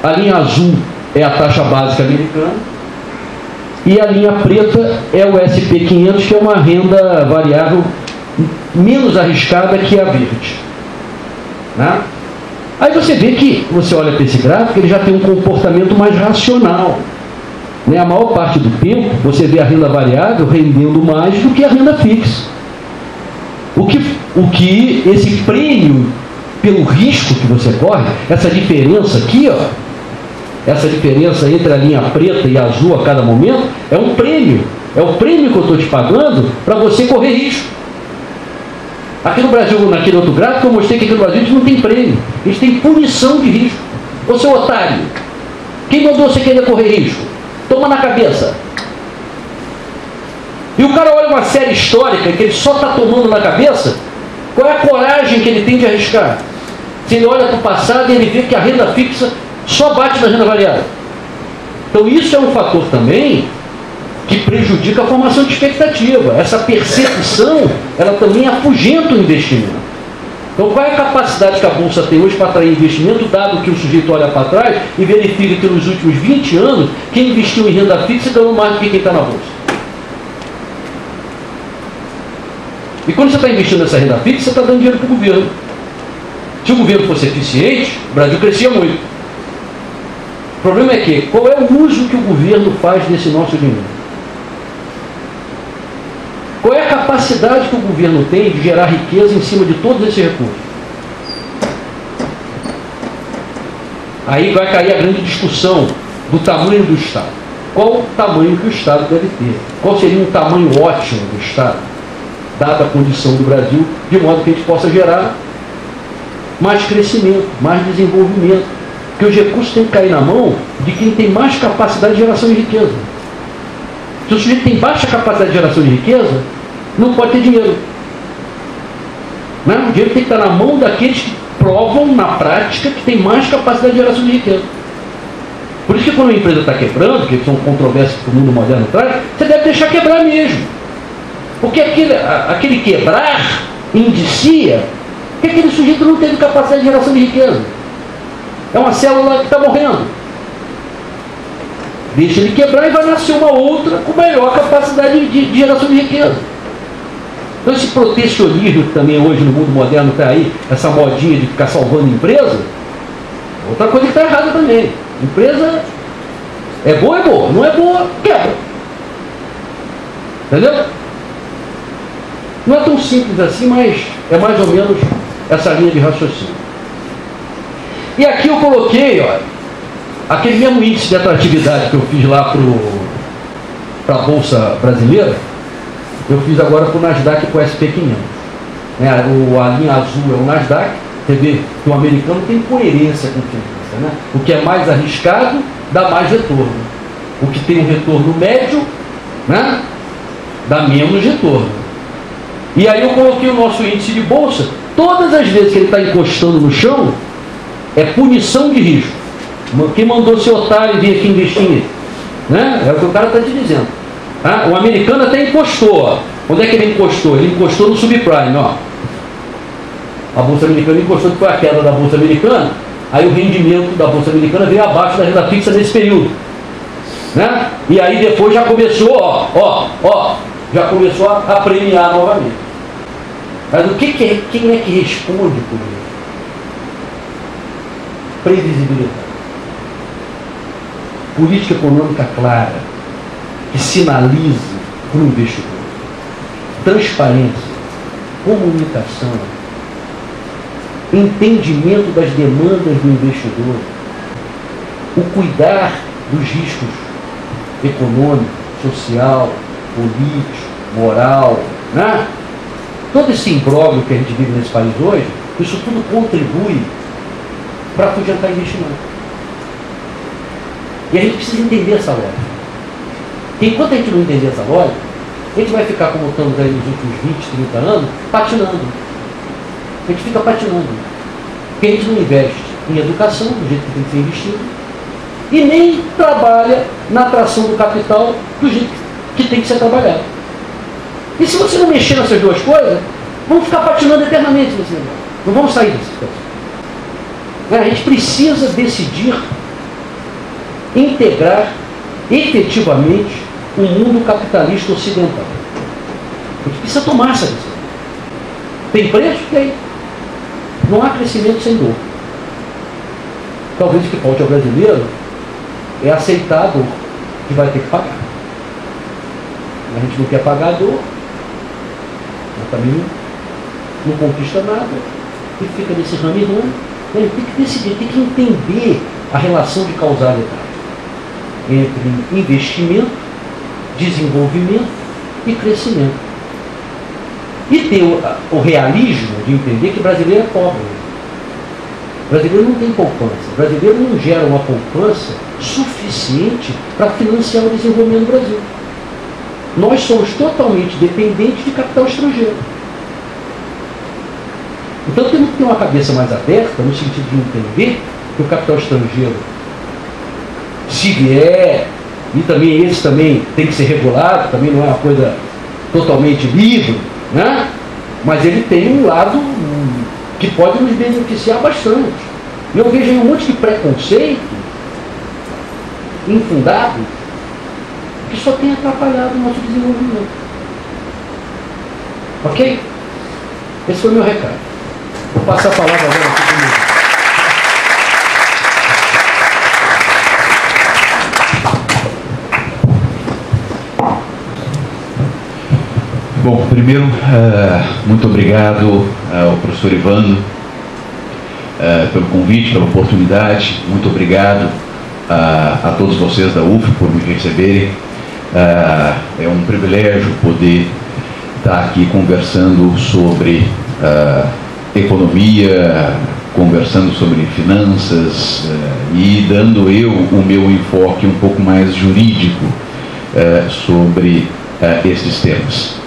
Speaker 2: A linha azul é a taxa básica americana. E a linha preta é o SP500, que é uma renda variável menos arriscada que a verde. Né? Aí você vê que, você olha para esse gráfico, ele já tem um comportamento mais racional. Né? A maior parte do tempo, você vê a renda variável rendendo mais do que a renda fixa. O que esse prêmio pelo risco que você corre, essa diferença aqui, ó, essa diferença entre a linha preta e a azul a cada momento, é um prêmio É o prêmio que eu estou te pagando para você correr risco. Aqui no Brasil, naquele outro gráfico, eu mostrei que aqui no Brasil a gente não tem prêmio. A gente tem punição de risco. Ô seu otário, quem mandou você querer correr risco? Toma na cabeça. E o cara olha uma série histórica que ele só está tomando na cabeça, qual é a coragem que ele tem de arriscar? Se ele olha para o passado e ele vê que a renda fixa só bate na renda variável. Então isso é um fator também que prejudica a formação de expectativa. Essa percepção, ela também afugenta o investimento. Então qual é a capacidade que a Bolsa tem hoje para atrair investimento, dado que o sujeito olha para trás e verifica que nos últimos 20 anos, quem investiu em renda fixa ganhou mais do que quem está na Bolsa. E quando você está investindo nessa renda fixa, você está dando dinheiro para o governo. Se o governo fosse eficiente, o Brasil crescia muito. O problema é que, qual é o uso que o governo faz desse nosso dinheiro? Qual é a capacidade que o governo tem de gerar riqueza em cima de todos esses recursos? Aí vai cair a grande discussão do tamanho do Estado. Qual o tamanho que o Estado deve ter? Qual seria um tamanho ótimo do Estado, dada a condição do Brasil, de modo que a gente possa gerar mais crescimento, mais desenvolvimento? Porque os recursos têm que cair na mão de quem tem mais capacidade de geração de riqueza. Se o sujeito tem baixa capacidade de geração de riqueza, não pode ter dinheiro. Né? O dinheiro tem que estar na mão daqueles que provam, na prática, que tem mais capacidade de geração de riqueza. Por isso que quando uma empresa está quebrando, que são controvérsias que o mundo moderno traz, você deve deixar quebrar mesmo. Porque aquele quebrar indicia que aquele sujeito não teve capacidade de geração de riqueza. É uma célula que está morrendo. Deixa ele quebrar e vai nascer uma outra com melhor capacidade de geração de riqueza. Então esse protecionismo que também hoje no mundo moderno está aí, essa modinha de ficar salvando empresa, outra coisa que está errada também. Empresa é boa, não é boa, quebra. Entendeu? Não é tão simples assim, mas é mais ou menos essa linha de raciocínio. E aqui eu coloquei, olha, aquele mesmo índice de atratividade que eu fiz lá para a Bolsa Brasileira, eu fiz agora para o Nasdaq e para o SP500. A linha azul é o Nasdaq, você vê que o americano tem coerência com finança, né? O que é mais arriscado dá mais retorno. O que tem um retorno médio, né, dá menos retorno. E aí eu coloquei o nosso índice de bolsa, todas as vezes que ele está encostando no chão, é punição de risco. Quem mandou ser otário vir aqui investir? Né? É o que o cara está te dizendo. Tá? O americano até encostou. Ó. Onde é que ele encostou? Ele encostou no subprime. Ó. A Bolsa Americana encostou, que foi a queda da Bolsa Americana. Aí o rendimento da Bolsa Americana veio abaixo da renda fixa nesse período. Né? E aí depois já começou, já começou a premiar novamente. Mas quem é que responde por isso? Previsibilidade. Política econômica clara, que sinalize para o investidor. Transparência, comunicação, entendimento das demandas do investidor, o cuidar dos riscos econômico, social, político, moral, né? Todo esse imbróglio que a gente vive nesse país hoje, isso tudo contribui para afugentar investimento. E a gente precisa entender essa lógica. Porque enquanto a gente não entender essa lógica, a gente vai ficar como estamos aí nos últimos 20, 30 anos, patinando. A gente fica patinando. Porque a gente não investe em educação, do jeito que tem que ser investido, e nem trabalha na atração do capital do jeito que tem que ser trabalhado. E se você não mexer nessas duas coisas, vamos ficar patinando eternamente nesse negócio. Não vamos sair dessa situação. A gente precisa decidir integrar efetivamente o mundo capitalista ocidental. A gente precisa tomar essa decisão. Tem preço? Tem. Não há crescimento sem dor. Talvez o que falte ao brasileiro é aceitar a dor que vai ter que pagar. A gente não quer pagar a dor, mas também não conquista nada e fica nesse rame-rame. Ele tem que decidir, tem que entender a relação de causalidade entre investimento, desenvolvimento e crescimento. E tem o realismo de entender que o brasileiro é pobre. O brasileiro não tem poupança. O brasileiro não gera uma poupança suficiente para financiar o desenvolvimento do Brasil. Nós somos totalmente dependentes de capital estrangeiro. Então temos que ter uma cabeça mais aberta no sentido de entender que o capital estrangeiro, se vier, e também esse também tem que ser regulado, também não é uma coisa totalmente livre, né? Mas ele tem um lado que pode nos beneficiar bastante. E eu vejo aí um monte de preconceito infundado que só tem atrapalhado o nosso desenvolvimento. Ok? Esse foi o meu recado. Vou passar a palavra agora aqui comigo.
Speaker 3: Bom, primeiro, muito obrigado ao professor Ivandro pelo convite, pela oportunidade. Muito obrigado a todos vocês da UF por me receberem. É um privilégio poder estar aqui conversando sobre economia, conversando sobre finanças e dando eu o meu enfoque um pouco mais jurídico sobre estes temas.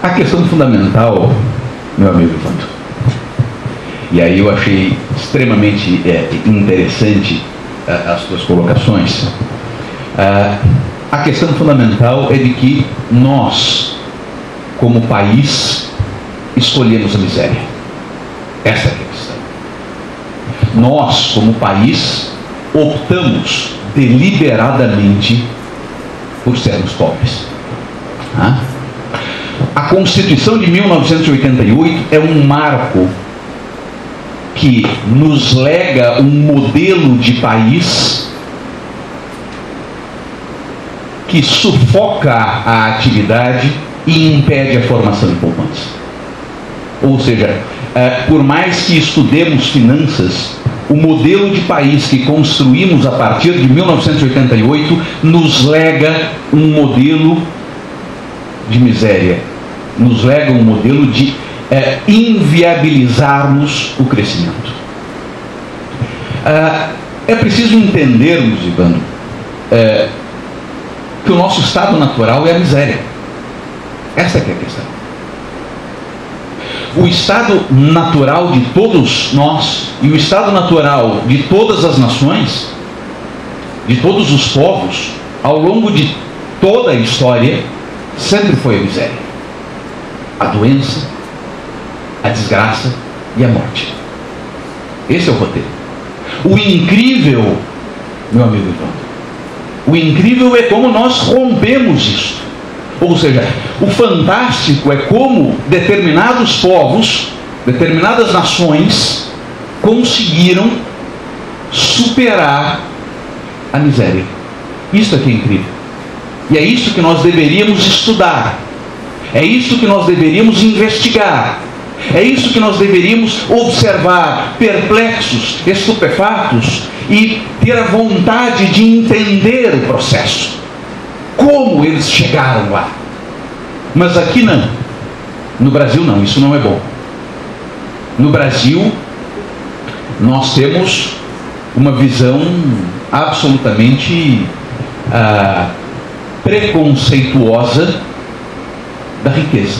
Speaker 3: A questão fundamental, meu amigo Ivandro, e aí eu achei extremamente interessante as tuas colocações. A questão fundamental é de que nós, como país, escolhemos a miséria. Essa é a questão. Nós, como país, optamos deliberadamente por sermos pobres. A Constituição de 1988 é um marco que nos lega um modelo de país que sufoca a atividade e impede a formação de poupança. Ou seja, por mais que estudemos finanças, o modelo de país que construímos a partir de 1988 nos lega um modelo de miséria, nos lega um modelo de inviabilizarmos o crescimento. É preciso entendermos, Ivandro, que o nosso estado natural é a miséria. Essa é que é a questão. O estado natural de todos nós e o estado natural de todas as nações, de todos os povos, ao longo de toda a história, sempre foi a miséria, a doença, a desgraça e a morte. Esse é o roteiro. O incrível, meu amigo Ivandro, o incrível é como nós rompemos isso. Ou seja, o fantástico é como determinados povos, determinadas nações conseguiram superar a miséria. Isso aqui é incrível. E é isso que nós deveríamos estudar. É isso que nós deveríamos investigar. É isso que nós deveríamos observar, perplexos, estupefatos, e ter a vontade de entender o processo. Como eles chegaram lá. Mas aqui não. No Brasil não, isso não é bom. No Brasil, nós temos uma visão absolutamente preconceituosa da riqueza.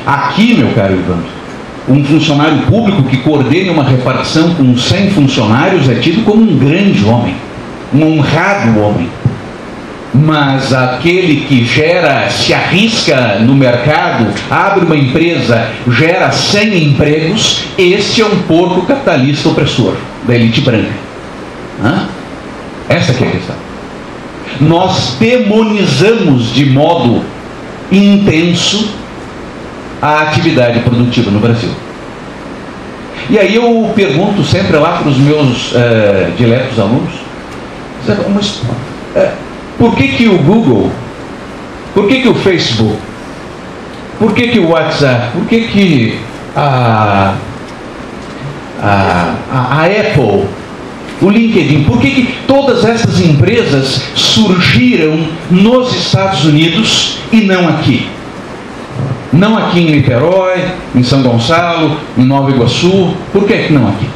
Speaker 3: Aqui, meu caro Ivandro, um funcionário público que coordene uma repartição com 100 funcionários é tido como um grande homem, um honrado homem. Mas aquele que se arrisca no mercado, abre uma empresa, gera 100 empregos, esse é um porco capitalista opressor da elite branca. Essa que é a questão. Nós demonizamos de modo intenso a atividade produtiva no Brasil. E aí eu pergunto sempre lá para os meus diletos alunos, mas por que o Google, por que o Facebook, por que o WhatsApp, por que a Apple o LinkedIn. Por que todas essas empresas surgiram nos Estados Unidos e não aqui? Não aqui em Niterói, em São Gonçalo, em Nova Iguaçu. Por que não aqui?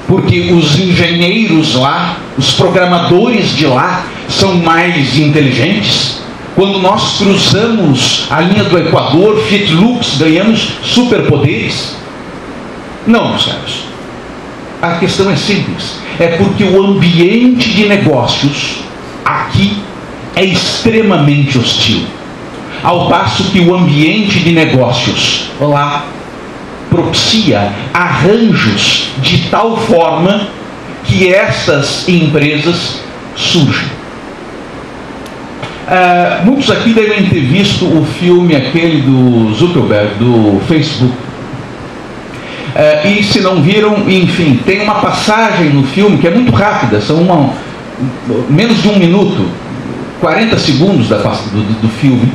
Speaker 3: Porque os engenheiros lá, os programadores de lá, são mais inteligentes. Quando nós cruzamos a linha do Equador, Fiat Lux, ganhamos superpoderes? Não, meus caros. A questão é simples. É porque o ambiente de negócios aqui é extremamente hostil. Ao passo que o ambiente de negócios lá propicia arranjos de tal forma que estas empresas surgem. Muitos aqui devem ter visto o filme aquele do Zuckerberg, do Facebook. E se não viram, enfim, tem uma passagem no filme que é muito rápida, são menos de 1 minuto, 40 segundos do filme,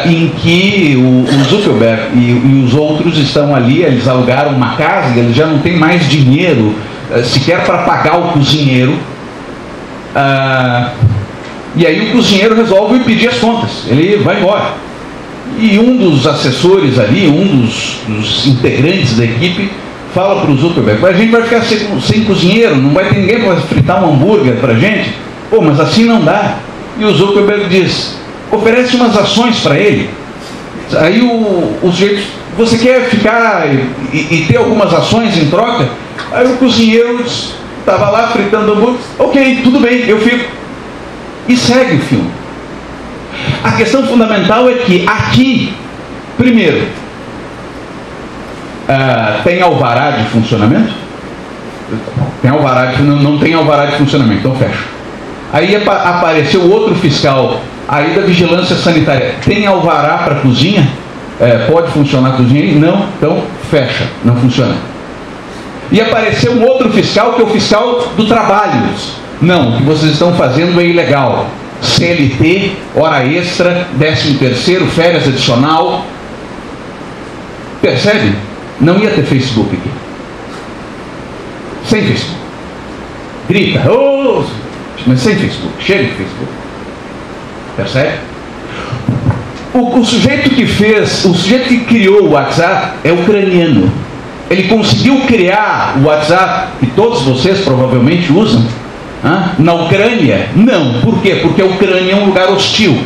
Speaker 3: em que o Zuckerberg e os outros estão ali, eles alugaram uma casa, eles já não têm mais dinheiro sequer para pagar o cozinheiro, e aí o cozinheiro resolve pedir as contas, ele vai embora. E um dos assessores ali, um dos integrantes da equipe, fala para o Zuckerberg: a gente vai ficar sem cozinheiro, não vai ter ninguém para fritar um hambúrguer para a gente? Pô, mas assim não dá. E o Zuckerberg diz: oferece umas ações para ele. Aí o sujeito: você quer ficar e ter algumas ações em troca? Aí o cozinheiro estava lá fritando hambúrguer: ok, tudo bem, eu fico. E segue o filme. A questão fundamental é que aqui, primeiro, tem alvará de funcionamento? Tem alvará não tem alvará de funcionamento, então fecha. Aí apareceu outro fiscal aí da vigilância sanitária: tem alvará para cozinha? Pode funcionar a cozinha aí? Não, então fecha, não funciona. E apareceu um outro fiscal, que é o fiscal do trabalho: não, o que vocês estão fazendo é ilegal. CLT, hora extra, 13º, férias adicional. Percebe? Não ia ter Facebook aqui. Sem Facebook. Grita, oh! Mas sem Facebook. Chega de Facebook. Percebe? O sujeito que criou o WhatsApp é ucraniano. Ele conseguiu criar o WhatsApp, que todos vocês provavelmente usam, na Ucrânia? Não. Por quê? Porque a Ucrânia é um lugar hostil.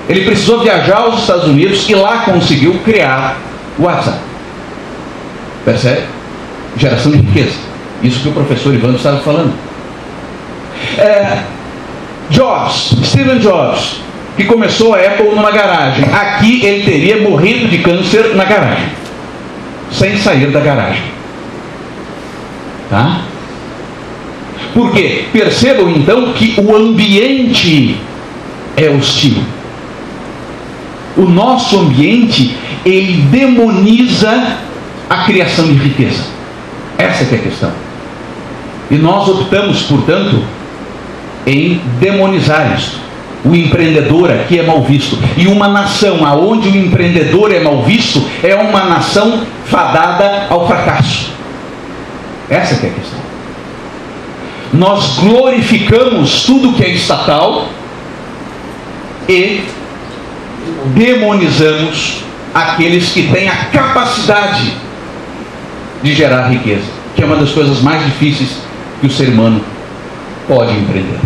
Speaker 3: Ele precisou viajar aos Estados Unidos e lá conseguiu criar o WhatsApp. Percebe? Geração de riqueza. Isso que o professor Ivan estava falando. Steve Jobs, que começou a Apple numa garagem. Aqui ele teria morrido de câncer na garagem, sem sair da garagem. Tá? Por quê? Percebam então que o ambiente é hostil. O nosso ambiente, ele demoniza a criação de riqueza. Essa que é a questão. E nós optamos, portanto, em demonizar isso. O empreendedor aqui é mal visto. E uma nação aonde o empreendedor é mal visto é uma nação fadada ao fracasso. Essa que é a questão. Nós glorificamos tudo que é estatal e demonizamos aqueles que têm a capacidade de gerar riqueza, que é uma das coisas mais difíceis que o ser humano pode empreender.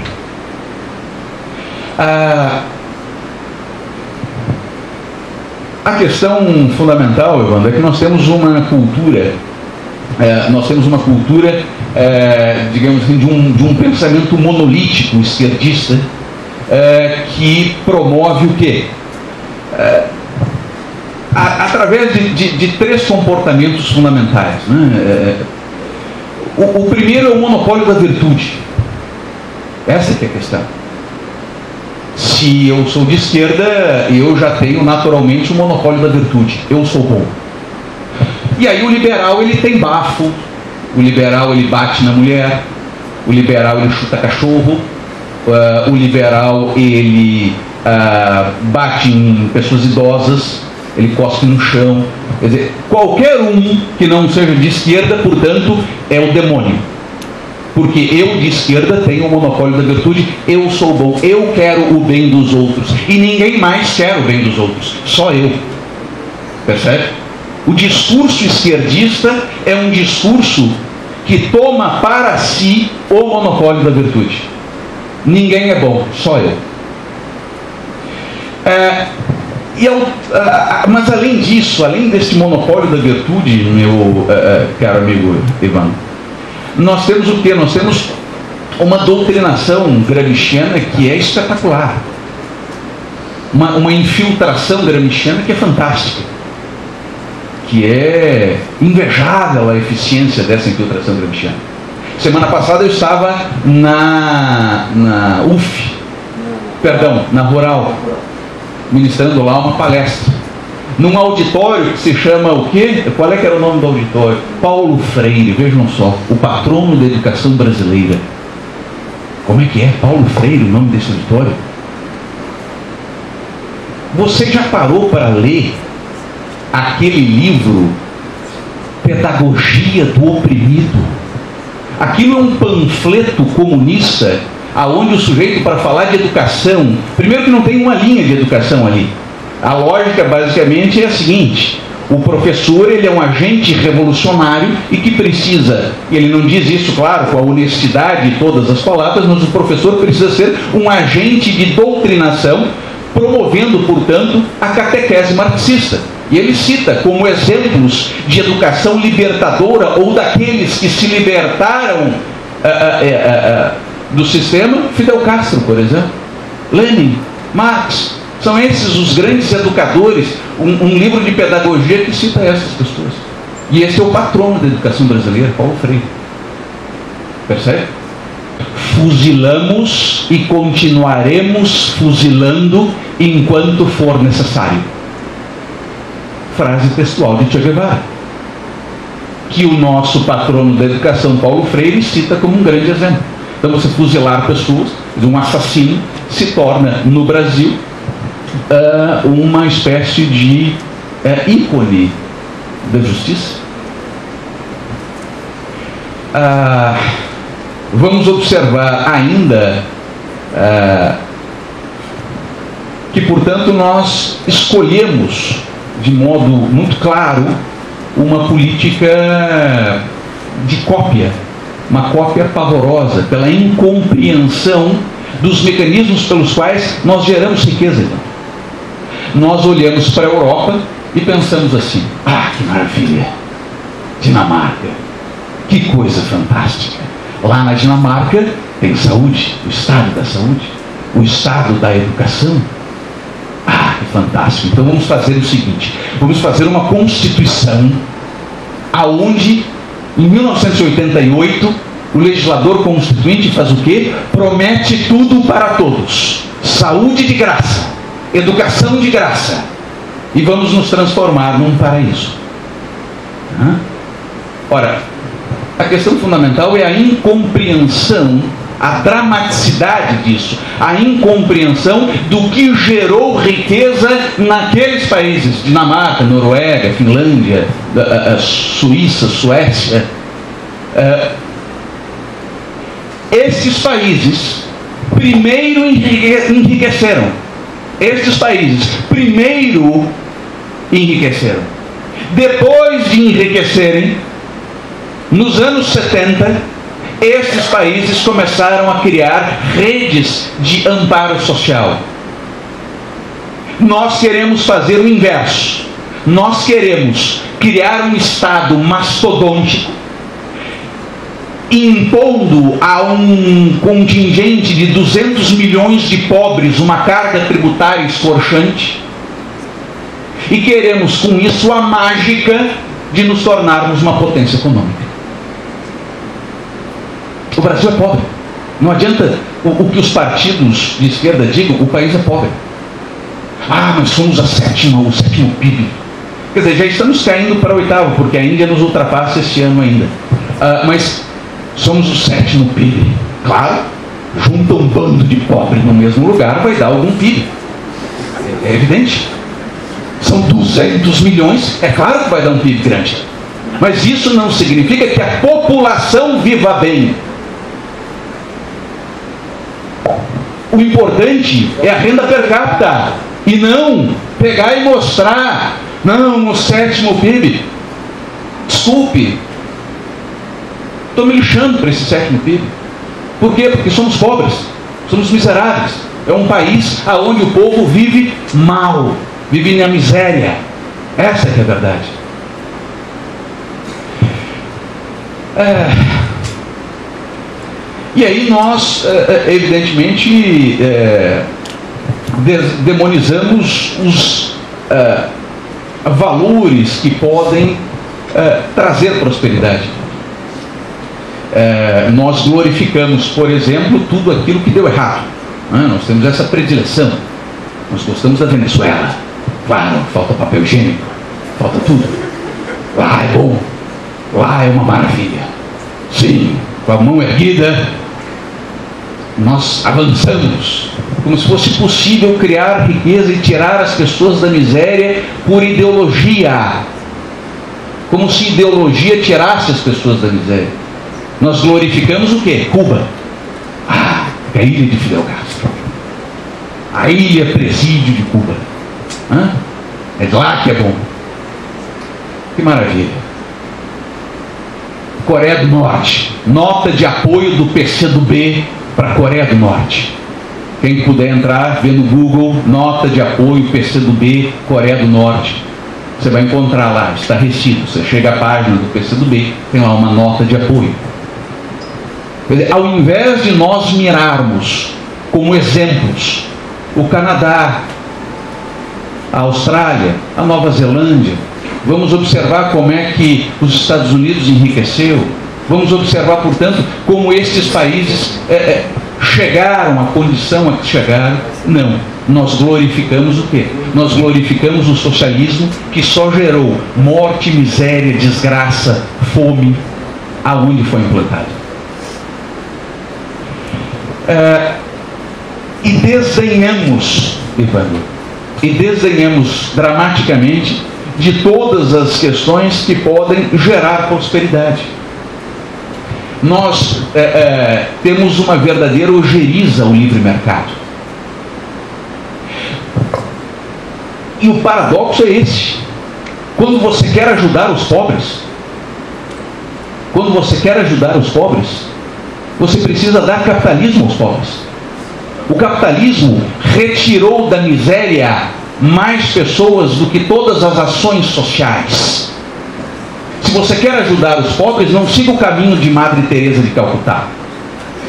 Speaker 3: A questão fundamental, Evandro, é que nós temos uma cultura, digamos assim, de um pensamento monolítico esquerdista, que promove o quê? Através de 3 comportamentos fundamentais, né? O primeiro é o monopólio da virtude. Essa que é a questão. Se eu sou de esquerda, eu já tenho naturalmente o monopólio da virtude. Eu sou bom. E aí o liberal, ele tem bafo. O liberal, ele bate na mulher. O liberal, ele chuta cachorro. O liberal, ele bate em pessoas idosas. Ele cospe no chão. Quer dizer, qualquer um que não seja de esquerda, portanto, é o demônio. Porque eu de esquerda tenho o monopólio da virtude, eu sou bom, eu quero o bem dos outros. E ninguém mais quer o bem dos outros, só eu. Percebe? O discurso esquerdista é um discurso que toma para si o monopólio da virtude. Ninguém é bom, só eu. Mas além disso, além desse monopólio da virtude, meu caro amigo Ivan, nós temos o quê? Nós temos uma doutrinação gramsciana que é espetacular. Uma infiltração gramsciana que é fantástica. Que é invejável a eficiência dessa infiltração gramsciana. Semana passada eu estava na Rural, ministrando lá uma palestra, num auditório que se chama o quê? Qual é que era o nome do auditório? Paulo Freire, vejam só, o patrono da educação brasileira. Como é que é? Paulo Freire, o nome desse auditório? Você já parou para ler aquele livro Pedagogia do Oprimido? Aquilo é um panfleto comunista aonde o sujeito, para falar de educação, primeiro que não tem uma linha de educação ali. A lógica basicamente é a seguinte: o professor, ele é um agente revolucionário e que precisa, e ele não diz isso, claro, com a honestidade de todas as palavras, mas o professor precisa ser um agente de doutrinação, promovendo, portanto, a catequese marxista. E ele cita como exemplos de educação libertadora ou daqueles que se libertaram do sistema, Fidel Castro, por exemplo, Lenin, Marx. São esses os grandes educadores. Um livro de pedagogia que cita essas pessoas. E esse é o patrono da educação brasileira, Paulo Freire. Percebe? Fuzilamos e continuaremos fuzilando enquanto for necessário. Frase textual de Che Guevara, que o nosso patrono da educação, Paulo Freire, cita como um grande exemplo. Então, você fuzilar pessoas, um assassino se torna, no Brasil, uma espécie de ícone da justiça. Vamos observar ainda que, portanto, nós escolhemos de modo muito claro uma política de cópia, uma cópia pavorosa, pela incompreensão dos mecanismos pelos quais nós geramos riqueza. Nós olhamos para a Europa e pensamos assim: ah, que maravilha, Dinamarca, que coisa fantástica. Lá na Dinamarca tem saúde, o estado da saúde, o estado da educação. Ah, que fantástico. Então vamos fazer o seguinte: vamos fazer uma constituição aonde, em 1988, o legislador constituinte faz o quê? Promete tudo para todos. Saúde de graça, educação de graça. E vamos nos transformar num paraíso. Ora, a questão fundamental é a incompreensão, a dramaticidade disso, a incompreensão do que gerou riqueza naqueles países, Dinamarca, Noruega, Finlândia, Suíça, Suécia. Esses países primeiro enriqueceram. Esses países primeiro enriqueceram. Depois de enriquecerem, nos anos 70, esses países começaram a criar redes de amparo social. Nós queremos fazer o inverso. Nós queremos criar um Estado mastodôntico, impondo a um contingente de 200 milhões de pobres uma carga tributária esforçante, e queremos com isso a mágica de nos tornarmos uma potência econômica. O Brasil é pobre. Não adianta o que os partidos de esquerda digam, o país é pobre. Ah, mas somos o sétimo PIB. Quer dizer, já estamos caindo para o oitavo, porque a Índia nos ultrapassa este ano ainda. Mas somos o sétimo PIB. Claro, junta um bando de pobres no mesmo lugar, vai dar algum PIB. É evidente. São 200 milhões, é claro que vai dar um PIB grande. Mas isso não significa que a população viva bem. O importante é a renda per capita, e não pegar e mostrar, não, o 7º PIB. Desculpe, estou me lixando para esse 7º PIB. Por quê? Porque somos pobres, somos miseráveis. É um país onde o povo vive mal, vive na miséria. Essa que é a verdade. E aí nós, evidentemente, demonizamos os valores que podem trazer prosperidade. Nós glorificamos, por exemplo, tudo aquilo que deu errado. Nós temos essa predileção. Nós gostamos da Venezuela. Claro, falta papel higiênico, falta tudo. Lá é bom, lá é uma maravilha. Sim, com a mão erguida, nós avançamos, como se fosse possível criar riqueza e tirar as pessoas da miséria por ideologia. Como se ideologia tirasse as pessoas da miséria. Nós glorificamos o quê? Cuba. É a ilha de Fidel Castro. A ilha presídio de Cuba. É lá que é bom. Que maravilha. Coreia do Norte. Nota de apoio do PCdoB para a Coreia do Norte. Quem puder entrar, ver no Google, nota de apoio PCdoB, Coreia do Norte. Você vai encontrar lá, estarrecido. Você chega à página do PCdoB, tem lá uma nota de apoio. Quer dizer, ao invés de nós mirarmos como exemplos o Canadá, a Austrália, a Nova Zelândia, vamos observar como é que os Estados Unidos enriqueceu, vamos observar, portanto, como estes países chegaram à condição a que chegaram. Não, nós glorificamos o quê? Nós glorificamos o socialismo, que só gerou morte, miséria, desgraça, fome, aonde foi implantado. E desenhamos, Evandro, e desenhamos dramaticamente de todas as questões que podem gerar prosperidade. Nós temos uma verdadeira ojeriza ao livre mercado. E o paradoxo é esse: quando você quer ajudar os pobres, você precisa dar capitalismo aos pobres. O capitalismo retirou da miséria mais pessoas do que todas as ações sociais. Se você quer ajudar os pobres, não siga o caminho de Madre Teresa de Calcutá.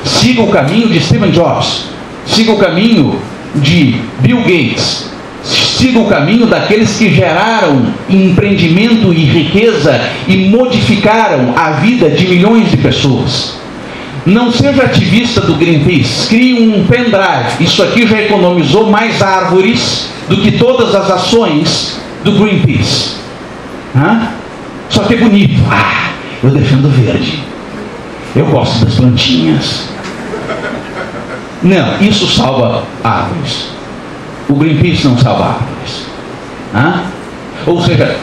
Speaker 3: Siga o caminho de Steve Jobs. Siga o caminho de Bill Gates. Siga o caminho daqueles que geraram empreendimento e riqueza e modificaram a vida de milhões de pessoas. Não seja ativista do Greenpeace. Crie um pendrive. Isso aqui já economizou mais árvores do que todas as ações do Greenpeace. Só que é bonito. Eu defendo verde. Eu gosto das plantinhas. Não, isso salva árvores. O Greenpeace não salva árvores. Ou seja,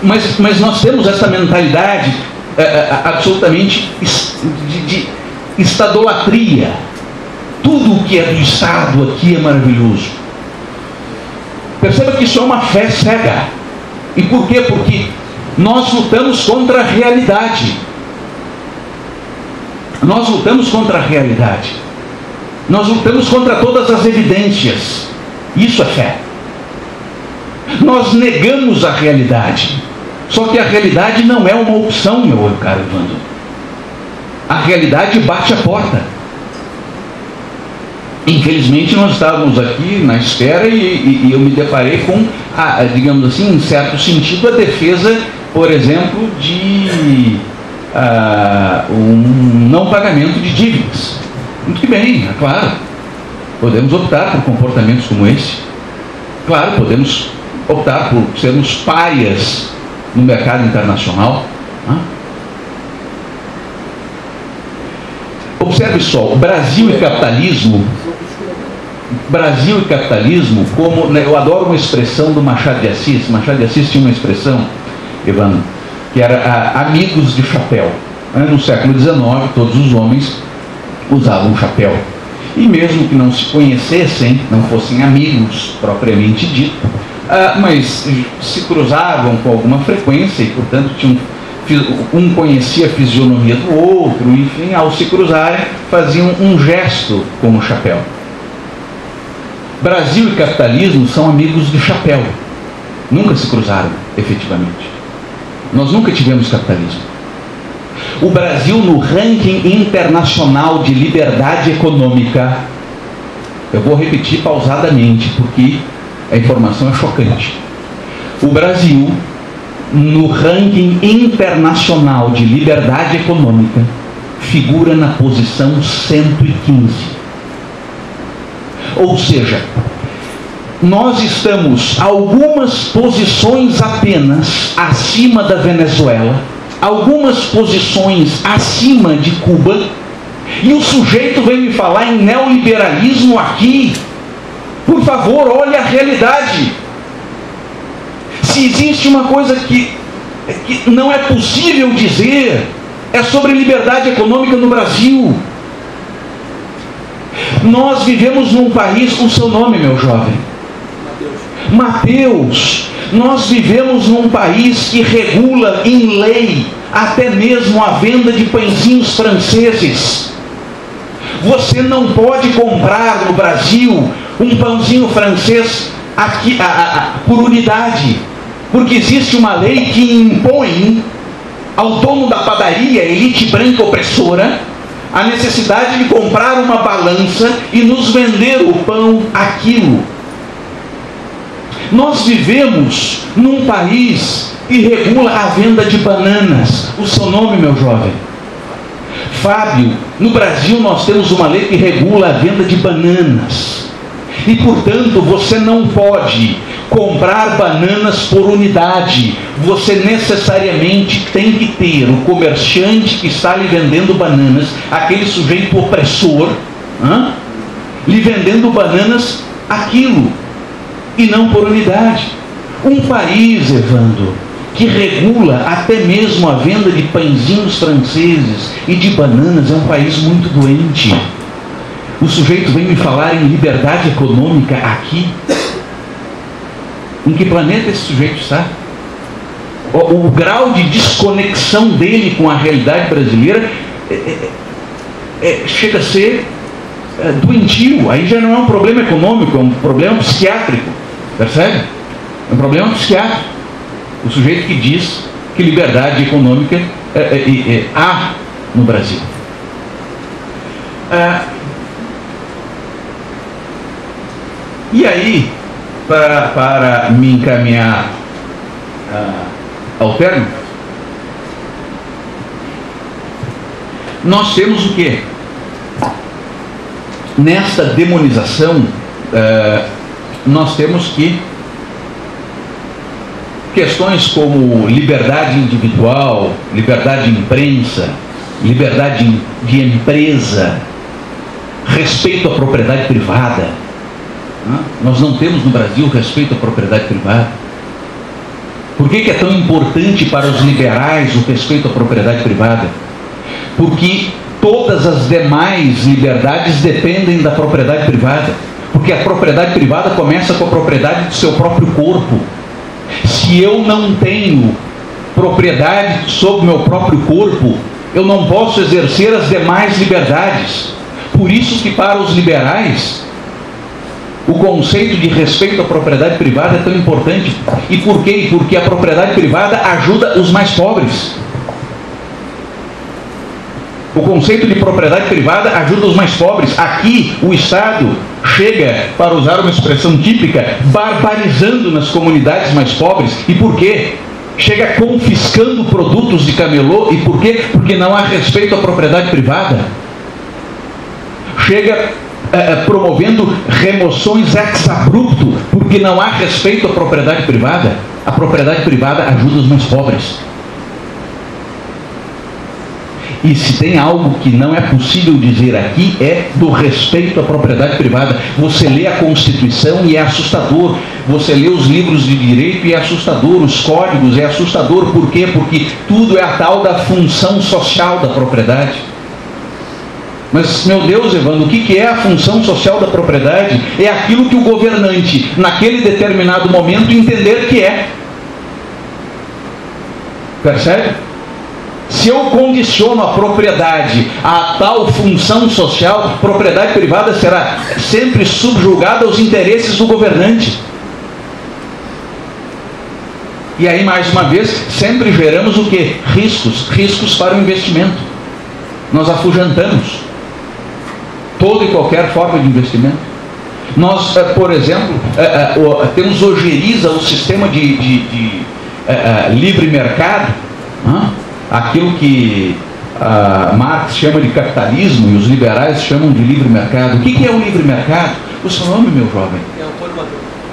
Speaker 3: mas nós temos essa mentalidade absolutamente de estadolatria. Tudo o que é do Estado aqui é maravilhoso. Perceba que isso é uma fé cega. E por quê? Porque nós lutamos contra a realidade. Nós lutamos contra a realidade. Nós lutamos contra todas as evidências. Isso é fé. Nós negamos a realidade. Só que a realidade não é uma opção, meu caro Evandro. A realidade bate a porta. Infelizmente nós estávamos aqui na espera e eu me deparei com, digamos assim, em certo sentido, a defesa, por exemplo, de um não pagamento de dívidas. Muito que bem, é claro. Podemos optar por comportamentos como esse. Claro, podemos optar por sermos párias no mercado internacional. Observe só, Brasil e capitalismo, como, eu adoro uma expressão do Machado de Assis. Machado de Assis tinha uma expressão, Evandro, que era amigos de chapéu. No século XIX, todos os homens usavam chapéu. e mesmo que não se conhecessem, não fossem amigos propriamente dito, mas se cruzavam com alguma frequência e, portanto, um conhecia a fisionomia do outro, enfim, ao se cruzarem, faziam um gesto com o chapéu. Brasil e capitalismo são amigos de chapéu. Nunca se cruzaram, efetivamente. Nós nunca tivemos capitalismo. O Brasil, no ranking internacional de liberdade econômica, eu vou repetir pausadamente, porque a informação é chocante. O Brasil, no ranking internacional de liberdade econômica, figura na posição 115. Ou seja, nós estamos algumas posições apenas acima da Venezuela, algumas posições acima de Cuba, e o sujeito vem me falar em neoliberalismo aqui. Por favor, olhe a realidade. Se existe uma coisa que não é possível dizer, é sobre liberdade econômica no Brasil. Nós vivemos num país, o seu nome, meu jovem? Mateus. Nós vivemos num país que regula em lei até mesmo a venda de pãezinhos franceses. Você não pode comprar no Brasil um pãozinho francês aqui, por unidade, porque existe uma lei que impõe ao dono da padaria, elite branca opressora, a necessidade de comprar uma balança e nos vender o pão a quilo. Nós vivemos num país que regula a venda de bananas. O seu nome, meu jovem? Fábio. No Brasil nós temos uma lei que regula a venda de bananas. E, portanto, você não pode comprar bananas por unidade. Você necessariamente tem que ter o comerciante que está lhe vendendo bananas, aquele sujeito opressor, lhe vendendo bananas a quilo, e não por unidade. Um país, Evandro, que regula até mesmo a venda de pãezinhos franceses e de bananas, é um país muito doente. O sujeito vem me falar em liberdade econômica aqui. Em que planeta esse sujeito está? O grau de desconexão dele com a realidade brasileira chega a ser doentio. Aí já não é um problema econômico, é um problema psiquiátrico. Percebe? É um problema psiquiátrico. O sujeito que diz que liberdade econômica há no Brasil. E aí, para me encaminhar ao término, nós temos o quê? Nesta demonização, nós temos que questões como liberdade individual, liberdade de imprensa, liberdade de empresa, respeito à propriedade privada. Nós não temos no Brasil respeito à propriedade privada. Por que é tão importante para os liberais o respeito à propriedade privada? Porque todas as demais liberdades dependem da propriedade privada. Porque a propriedade privada começa com a propriedade do seu próprio corpo. Se eu não tenho propriedade sobre o meu próprio corpo, eu não posso exercer as demais liberdades. Por isso que para os liberais o conceito de respeito à propriedade privada é tão importante. E por quê? Porque a propriedade privada ajuda os mais pobres. O conceito de propriedade privada ajuda os mais pobres. Aqui o Estado chega, para usar uma expressão típica, barbarizando nas comunidades mais pobres. E por quê? Chega confiscando produtos de camelô. E por quê? Porque não há respeito à propriedade privada. Chega promovendo remoções ex-abrupto, porque não há respeito à propriedade privada. A propriedade privada ajuda os mais pobres. E se tem algo que não é possível dizer aqui, é do respeito à propriedade privada. Você lê a Constituição e é assustador. Você lê os livros de direito e é assustador. Os códigos é assustador. Por quê? Porque tudo é a tal da função social da propriedade. Mas, meu Deus, Evandro, o que é a função social da propriedade? É aquilo que o governante, naquele determinado momento, entender que é. Percebe? Se eu condiciono a propriedade a tal função social, propriedade privada será sempre subjugada aos interesses do governante. E aí, mais uma vez, sempre geramos o quê? Riscos para o investimento. Nós afugentamos toda e qualquer forma de investimento. Nós, por exemplo, temos ojeriza o sistema de livre mercado, aquilo que Marx chama de capitalismo e os liberais chamam de livre mercado. O que é o livre mercado? O seu nome, meu jovem?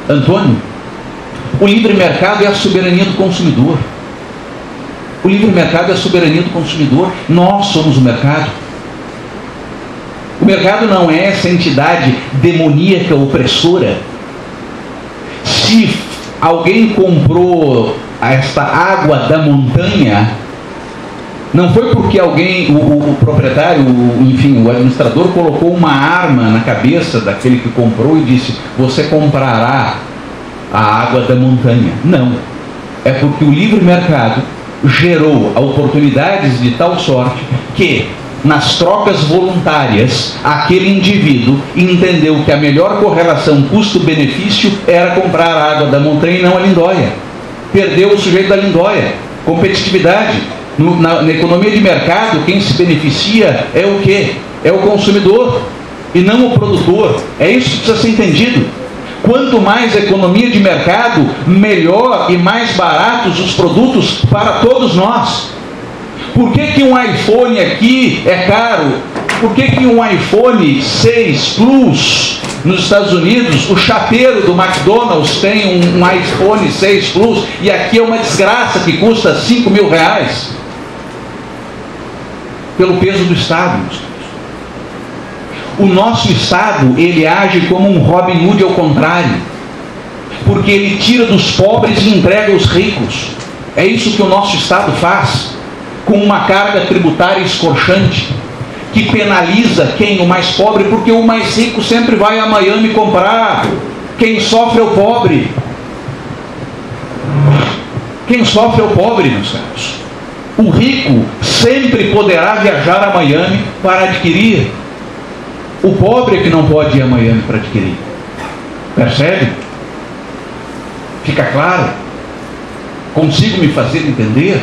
Speaker 3: É Antônio. O livre mercado é a soberania do consumidor. O livre mercado é a soberania do consumidor. Nós somos o mercado. O mercado não é essa entidade demoníaca, opressora. Se alguém comprou esta água da montanha, não foi porque alguém, o proprietário, enfim, o administrador colocou uma arma na cabeça daquele que comprou e disse: você comprará a água da montanha. Não. É porque o livre mercado gerou oportunidades de tal sorte que, nas trocas voluntárias, aquele indivíduo entendeu que a melhor correlação custo-benefício era comprar a água da montanha e não a lindóia. Perdeu o sujeito da lindóia. Competitividade. Na economia de mercado, quem se beneficia é o quê? É o consumidor e não o produtor. É isso que precisa ser entendido. Quanto mais economia de mercado, melhor e mais baratos os produtos para todos nós. Por que um iPhone aqui é caro? Por que um iPhone 6 Plus nos Estados Unidos, o chapeiro do McDonald's tem um iPhone 6 Plus e aqui é uma desgraça que custa R$5.000? Pelo peso do Estado. O nosso Estado, ele age como um Robin Hood ao contrário, porque ele tira dos pobres e entrega aos ricos. É isso que o nosso Estado faz, com uma carga tributária escorchante, que penaliza quem? O mais pobre, porque o mais rico sempre vai a Miami comprar. Quem sofre é o pobre. Quem sofre é o pobre, meus caros. O rico sempre poderá viajar a Miami para adquirir. O pobre é que não pode ir a Miami para adquirir. Percebe? Fica claro? Consigo me fazer entender?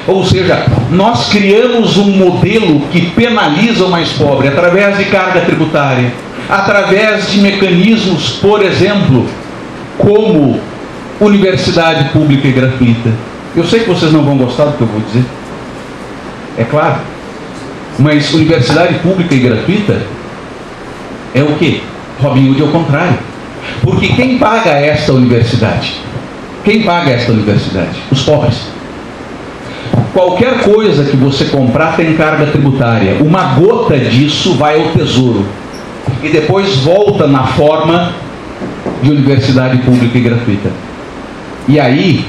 Speaker 3: Ou seja, nós criamos um modelo que penaliza o mais pobre através de carga tributária, através de mecanismos, por exemplo, como universidade pública e gratuita. Eu sei que vocês não vão gostar do que eu vou dizer, é claro, mas universidade pública e gratuita é o quê? Robin Hood ao contrário. Porque quem paga esta universidade? Quem paga esta universidade? Os pobres. Qualquer coisa que você comprar tem carga tributária. Uma gota disso vai ao tesouro e depois volta na forma de universidade pública e gratuita. E aí,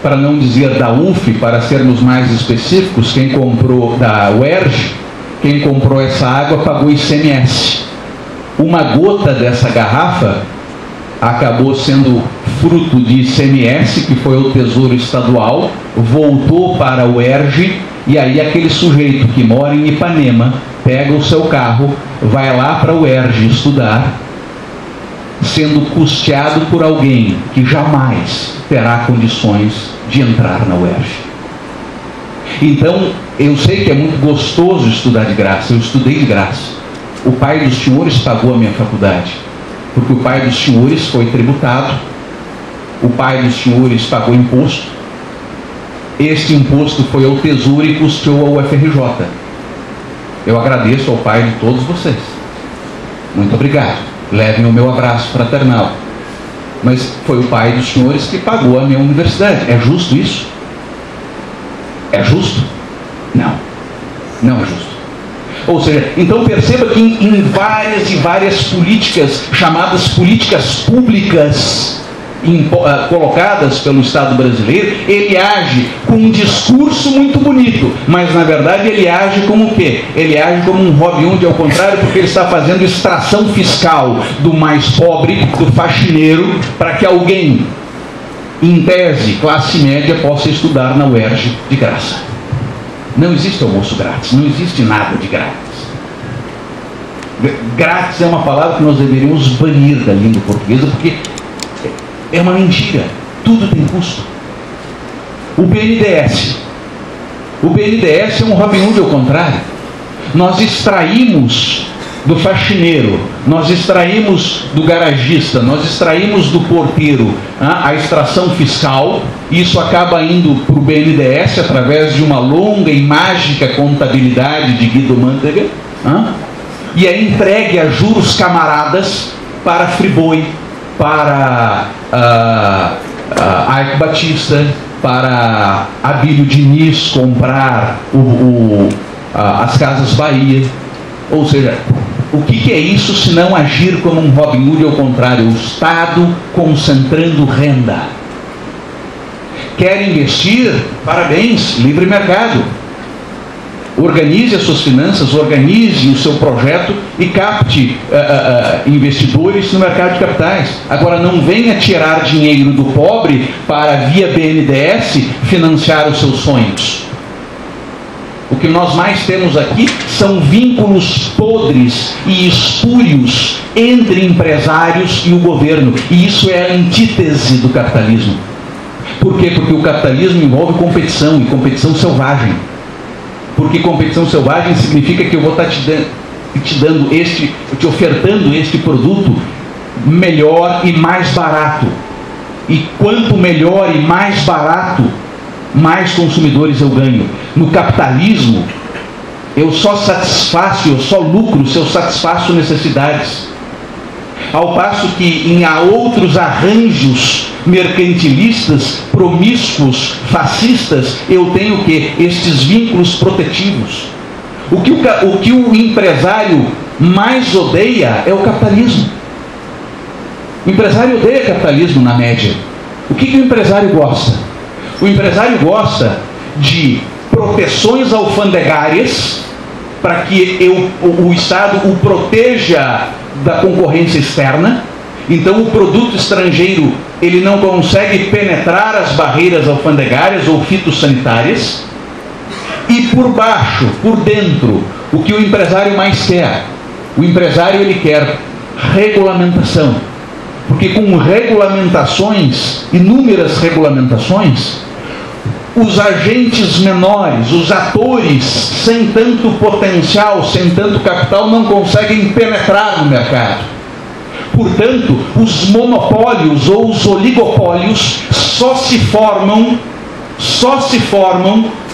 Speaker 3: para não dizer da UF, para sermos mais específicos, quem comprou da UERJ, quem comprou essa água pagou ICMS. Uma gota dessa garrafa acabou sendo fruto de ICMS, que foi o Tesouro Estadual, voltou para a UERJ, e aí aquele sujeito que mora em Ipanema pega o seu carro, vai lá para a UERJ estudar, sendo custeado por alguém que jamais terá condições de entrar na UERJ. Então, eu sei que é muito gostoso estudar de graça, eu estudei de graça. O pai dos senhores pagou a minha faculdade, porque o pai dos senhores foi tributado, o pai dos senhores pagou imposto, este imposto foi ao Tesouro e custeou ao UFRJ. Eu agradeço ao pai de todos vocês. Muito obrigado. Levem o meu abraço fraternal. Mas foi o pai dos senhores que pagou a minha universidade. É justo isso? É justo? Não. Não é justo. Ou seja, então perceba que em várias e várias políticas, chamadas políticas públicas, colocadas pelo Estado brasileiro, ele age com um discurso muito bonito, mas na verdade ele age como o quê? Ele age como um Robin Hood, ao contrário, porque ele está fazendo extração fiscal do mais pobre, do faxineiro, para que alguém, em tese, classe média, possa estudar na UERJ de graça. Não existe almoço grátis, não existe nada de grátis. Grátis é uma palavra que nós deveríamos banir da língua portuguesa, porque é uma mentira. Tudo tem custo. O BNDES é um Robin Hood ao contrário. Nós extraímos do faxineiro, nós extraímos do garagista, nós extraímos do porteiro a extração fiscal. Isso acaba indo para o BNDES através de uma longa e mágica contabilidade de Guido Mantega, e é entregue a juros camaradas para Friboi, para Aico Batista, para Abílio Diniz comprar as Casas Bahia. Ou seja, o que é isso se não agir como um Robin Hood ao contrário? O Estado concentrando renda. Quer investir? Parabéns, livre mercado. Organize as suas finanças, organize o seu projeto e capte investidores no mercado de capitais. Agora, não venha tirar dinheiro do pobre para, via BNDES, financiar os seus sonhos. O que nós mais temos aqui são vínculos podres e espúrios entre empresários e o governo. E isso é a antítese do capitalismo. Por quê? Porque o capitalismo envolve competição, e competição selvagem. Porque competição selvagem significa que eu vou estar te ofertando este produto melhor e mais barato. E quanto melhor e mais barato, mais consumidores eu ganho. No capitalismo, eu só lucro se eu satisfaço necessidades. Ao passo que em outros arranjos mercantilistas, promíscuos, fascistas, eu tenho o quê? Estes vínculos protetivos. O que o empresário mais odeia é o capitalismo. O empresário odeia capitalismo na média. O que o empresário gosta? O empresário gosta de proteções alfandegárias para que o Estado o proteja da concorrência externa. Então o produto estrangeiro ele não consegue penetrar as barreiras alfandegárias ou fitossanitárias. E por baixo, por dentro, o que o empresário mais quer? O empresário ele quer regulamentação. Porque com regulamentações, inúmeras regulamentações, os agentes menores, os atores sem tanto potencial, sem tanto capital, não conseguem penetrar no mercado. Portanto, os monopólios ou os oligopólios só se formam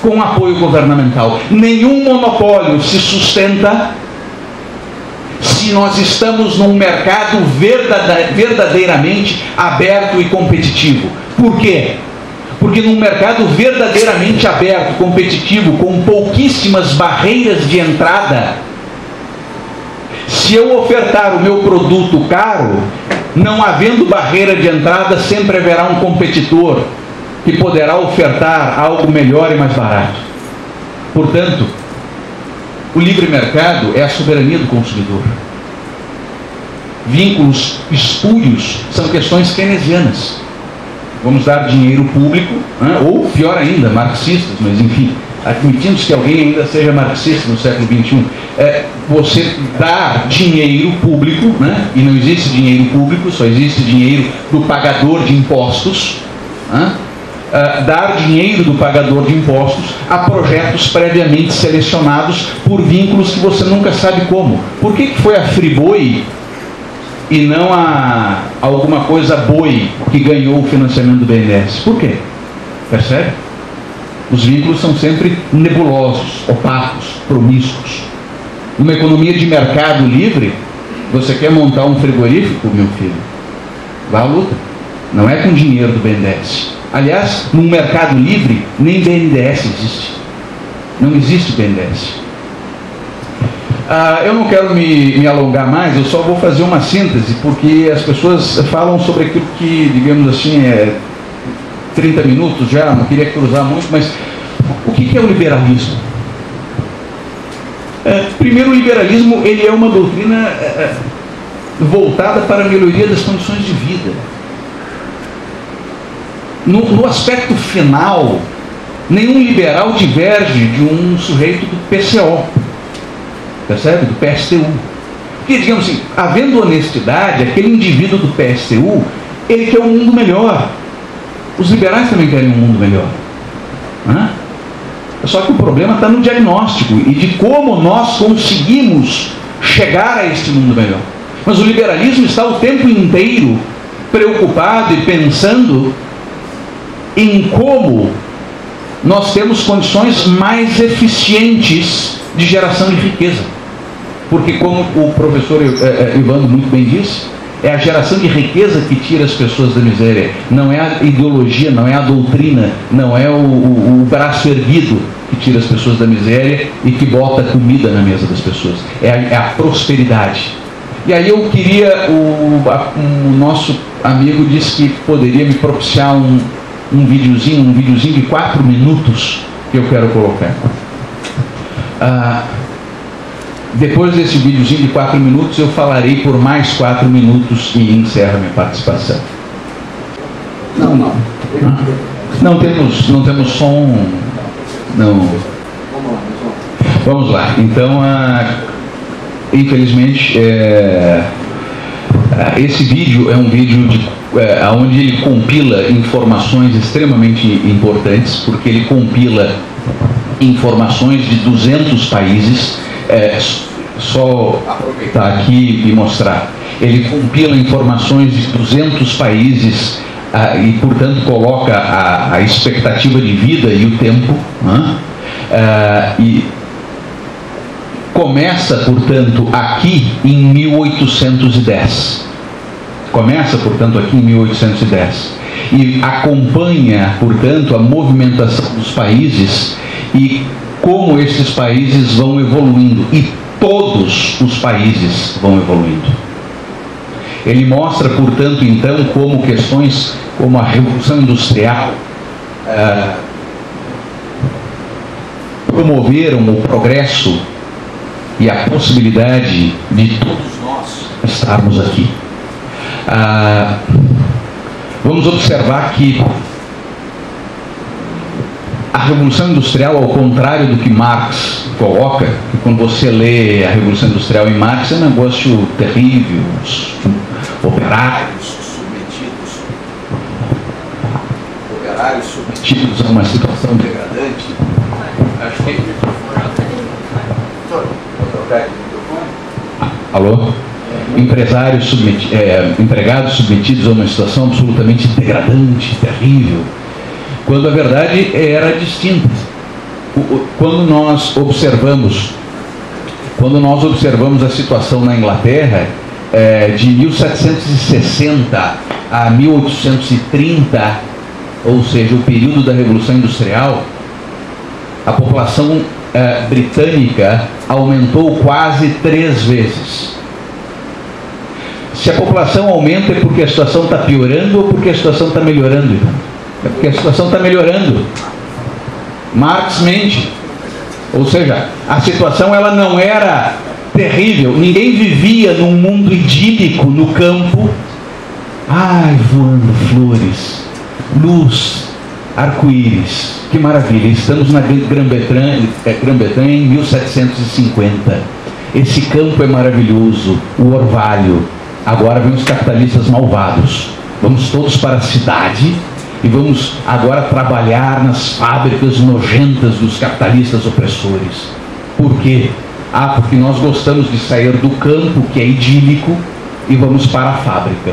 Speaker 3: com apoio governamental. Nenhum monopólio se sustenta se nós estamos num mercado verdadeiramente aberto e competitivo. Por quê? Porque num mercado verdadeiramente aberto, competitivo, com pouquíssimas barreiras de entrada, se eu ofertar o meu produto caro, não havendo barreira de entrada, sempre haverá um competidor que poderá ofertar algo melhor e mais barato. Portanto, o livre mercado é a soberania do consumidor. Vínculos espúrios são questões keynesianas. Vamos dar dinheiro público, ou pior ainda, marxistas, mas enfim, admitindo-se que alguém ainda seja marxista no século XXI, você dar dinheiro público, e não existe dinheiro público, só existe dinheiro do pagador de impostos, dar dinheiro do pagador de impostos a projetos previamente selecionados por vínculos que você nunca sabe como. Por que foi a Friboi e não a alguma coisa Boi que ganhou o financiamento do BNDES? Por quê? Percebe? Os vínculos são sempre nebulosos, opacos, promíscuos. Numa economia de mercado livre, você quer montar um frigorífico, meu filho? Vá à luta. Não é com dinheiro do BNDES. Aliás, num mercado livre, nem BNDES existe. Não existe BNDES. Eu não quero me alongar mais, eu só vou fazer uma síntese, porque as pessoas falam sobre aquilo que, digamos assim, 30 minutos já, não queria cruzar muito, mas o que é o liberalismo? Primeiro, o liberalismo ele é uma doutrina voltada para a melhoria das condições de vida. No aspecto final, nenhum liberal diverge de um sujeito do PCO, percebe? Do PSTU. Porque, digamos assim, havendo honestidade, aquele indivíduo do PSTU, ele quer um mundo melhor. Os liberais também querem um mundo melhor. Só que o problema está no diagnóstico e de como nós conseguimos chegar a este mundo melhor. Mas o liberalismo está o tempo inteiro preocupado e pensando em como nós temos condições mais eficientes de geração de riqueza. Porque, como o professor Ivandro muito bem disse, é a geração de riqueza que tira as pessoas da miséria. Não é a ideologia, não é a doutrina, não é o braço erguido que tira as pessoas da miséria e que bota comida na mesa das pessoas. É a prosperidade. E aí eu queria, o nosso amigo disse que poderia me propiciar um videozinho de 4 minutos que eu quero colocar. Depois desse videozinho de 4 minutos, eu falarei por mais 4 minutos e encerro a minha participação. Não temos som. Não. Vamos lá. Então, infelizmente, esse vídeo é um vídeo onde ele compila informações extremamente importantes, porque ele compila informações de 200 países. Só aproveitar aqui e mostrar. Ele compila informações de 200 países e, portanto, coloca a expectativa de vida e o tempo. E começa, portanto, aqui em 1810. E acompanha, portanto, a movimentação dos países e como esses países vão evoluindo, e todos os países vão evoluindo. Ele mostra, portanto, então, como questões como a Revolução Industrial promoveram o progresso e a possibilidade de todos nós estarmos aqui. Vamos observar que a Revolução Industrial, ao contrário do que Marx coloca, que quando você lê a Revolução Industrial em Marx é um negócio terrível, os operários submetidos a uma situação degradante. Acho que... Alô? Empregados submetidos a uma situação absolutamente degradante, terrível, quando a verdade era distinta. Quando nós observamos a situação na Inglaterra, de 1760 a 1830, ou seja, o período da Revolução Industrial, a população britânica aumentou quase 3 vezes. Se a população aumenta é porque a situação está piorando ou porque a situação está melhorando? É porque a situação está melhorando. Marx mente. Ou seja, a situação ela não era terrível. Ninguém vivia num mundo idílico no campo. Voando flores, luz, arco-íris. Que maravilha. Estamos na Grã-Bretanha em 1750. Esse campo é maravilhoso. O orvalho. Agora vem os capitalistas malvados. Vamos todos para a cidade e vamos agora trabalhar nas fábricas nojentas dos capitalistas opressores. Por quê? Porque nós gostamos de sair do campo, que é idílico, e vamos para a fábrica.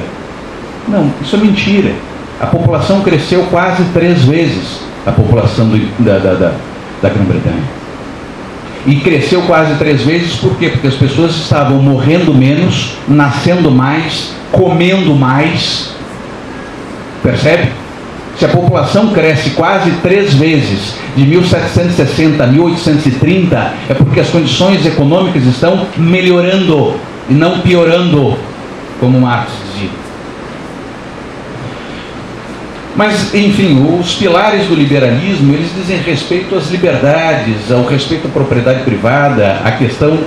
Speaker 3: Não, isso é mentira. A população cresceu quase 3 vezes, a população da Grã-Bretanha. E cresceu quase 3 vezes, por quê? Porque as pessoas estavam morrendo menos, nascendo mais, comendo mais. Percebe? Se a população cresce quase 3 vezes, de 1760 a 1830, é porque as condições econômicas estão melhorando e não piorando, como Marx dizia. Mas, enfim, os pilares do liberalismo, eles dizem respeito às liberdades, ao respeito à propriedade privada, a questão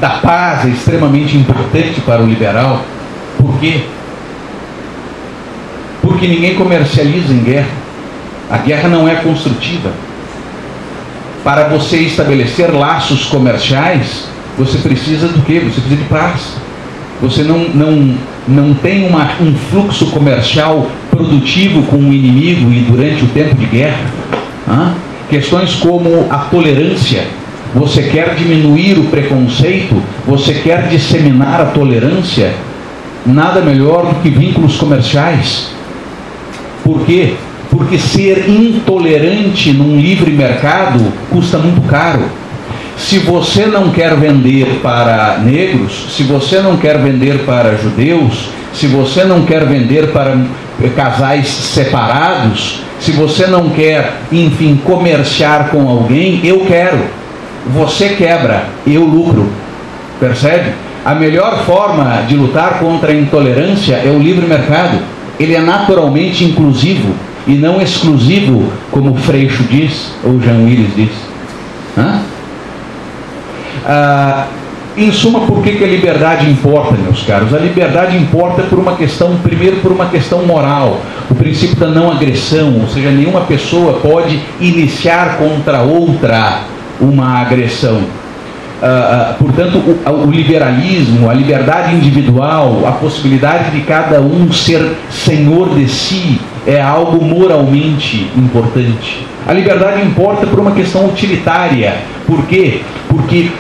Speaker 3: da paz é extremamente importante para o liberal. Por quê? Porque ninguém comercializa em guerra. A guerra não é construtiva. Para você estabelecer laços comerciais, você precisa do quê? Você precisa de paz. Você não tem um fluxo comercial produtivo com o inimigo e durante o tempo de guerra. Questões como a tolerância. Você quer diminuir o preconceito, você quer disseminar a tolerância, nada melhor do que vínculos comerciais. Por quê? Porque ser intolerante num livre mercado custa muito caro. Se você não quer vender para negros, se você não quer vender para judeus, se você não quer vender para casais separados, se você não quer, enfim, comerciar com alguém, eu quero. Você quebra, eu lucro. Percebe? A melhor forma de lutar contra a intolerância é o livre mercado. Ele é naturalmente inclusivo e não exclusivo, como Freixo diz, ou Jean Willis diz. Em suma, por que a liberdade importa, meus caros? A liberdade importa por uma questão, primeiro por uma questão moral, o princípio da não agressão, ou seja, nenhuma pessoa pode iniciar contra outra uma agressão. Portanto, o liberalismo, a liberdade individual, a possibilidade de cada um ser senhor de si é algo moralmente importante. A liberdade importa por uma questão utilitária. Por quê? Porque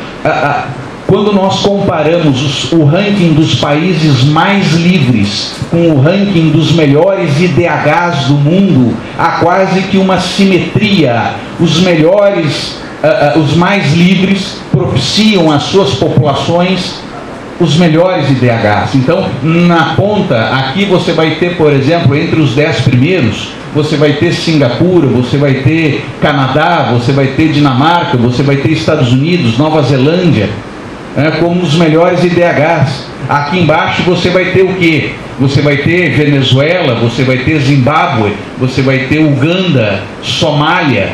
Speaker 3: quando nós comparamos o ranking dos países mais livres com o ranking dos melhores IDHs do mundo, há quase que uma simetria. Os melhores, os mais livres propiciam às suas populações os melhores IDHs. Então, na ponta, aqui você vai ter, por exemplo, entre os 10 primeiros, você vai ter Singapura, você vai ter Canadá, você vai ter Dinamarca, você vai ter Estados Unidos, Nova Zelândia, como os melhores IDHs. Aqui embaixo você vai ter o quê? Você vai ter Venezuela, você vai ter Zimbábue, você vai ter Uganda, Somália,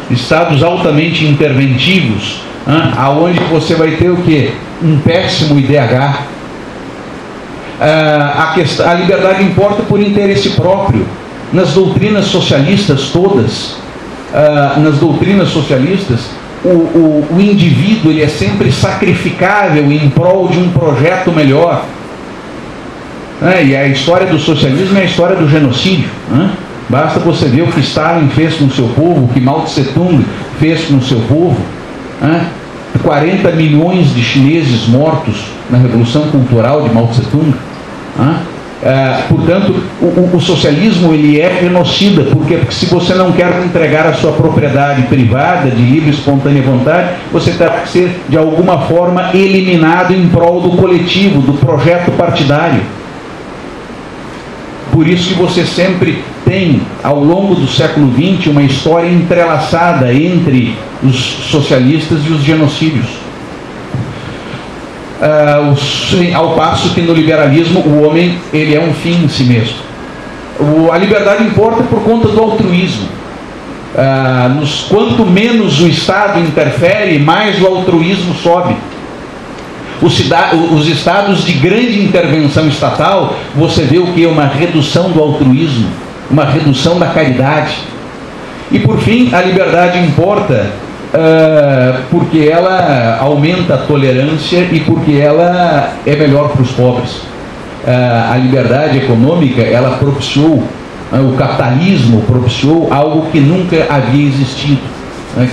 Speaker 3: estados altamente interventivos, aonde você vai ter o quê? Um péssimo IDH. A liberdade importa por interesse próprio. Nas doutrinas socialistas todas, o indivíduo ele é sempre sacrificável em prol de um projeto melhor. E a história do socialismo é a história do genocídio. Basta você ver o que Stalin fez com o seu povo, o que Mao Tse Tung fez com o seu povo. 40 milhões de chineses mortos na Revolução Cultural de Mao Tse Tung. Portanto, o socialismo ele é genocida. Por quê? Porque se você não quer entregar a sua propriedade privada de livre e espontânea vontade, você terá que ser de alguma forma eliminado em prol do coletivo, do projeto partidário. Por isso que você sempre tem, ao longo do século XX, uma história entrelaçada entre os socialistas e os genocídios. Ao passo que no liberalismo o homem ele é um fim em si mesmo. A liberdade importa por conta do altruísmo. Quanto menos o Estado interfere, mais o altruísmo sobe. Os estados de grande intervenção estatal, você vê o que? Uma redução do altruísmo, uma redução da caridade. E por fim, a liberdade importa porque ela aumenta a tolerância e porque ela é melhor para os pobres. A liberdade econômica, ela propiciou, o capitalismo propiciou algo que nunca havia existido,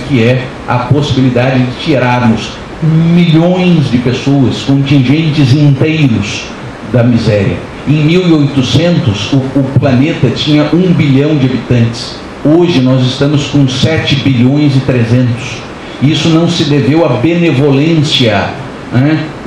Speaker 3: que é a possibilidade de tirarmos milhões de pessoas, contingentes inteiros da miséria. Em 1800, o planeta tinha 1 bilhão de habitantes. Hoje nós estamos com 7 bilhões e 300. Isso não se deveu à benevolência,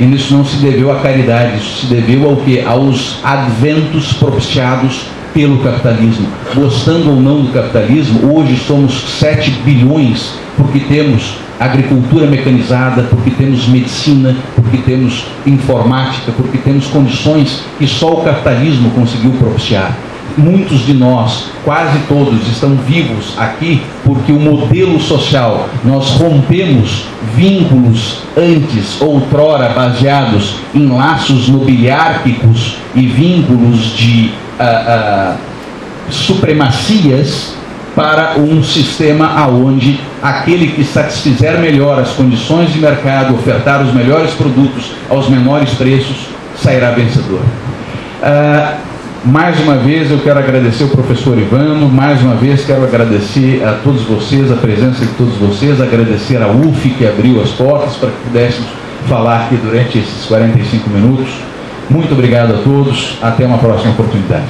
Speaker 3: e isso não se deveu à caridade. Isso se deveu ao quê? Aos adventos propiciados pelo capitalismo. Gostando ou não do capitalismo, hoje somos 7 bilhões, porque temos agricultura mecanizada, porque temos medicina, porque temos informática, porque temos condições que só o capitalismo conseguiu propiciar. Muitos de nós, quase todos, estão vivos aqui porque o modelo social, nós rompemos vínculos antes, outrora, baseados em laços nobiliárquicos e vínculos de supremacias, para um sistema aonde aquele que satisfizer melhor as condições de mercado, ofertar os melhores produtos aos menores preços, sairá vencedor. Mais uma vez eu quero agradecer o professor Ivano, mais uma vez quero agradecer a todos vocês, a presença de todos vocês, agradecer a UF que abriu as portas para que pudéssemos falar aqui durante esses 45 minutos. Muito obrigado a todos, até uma próxima oportunidade.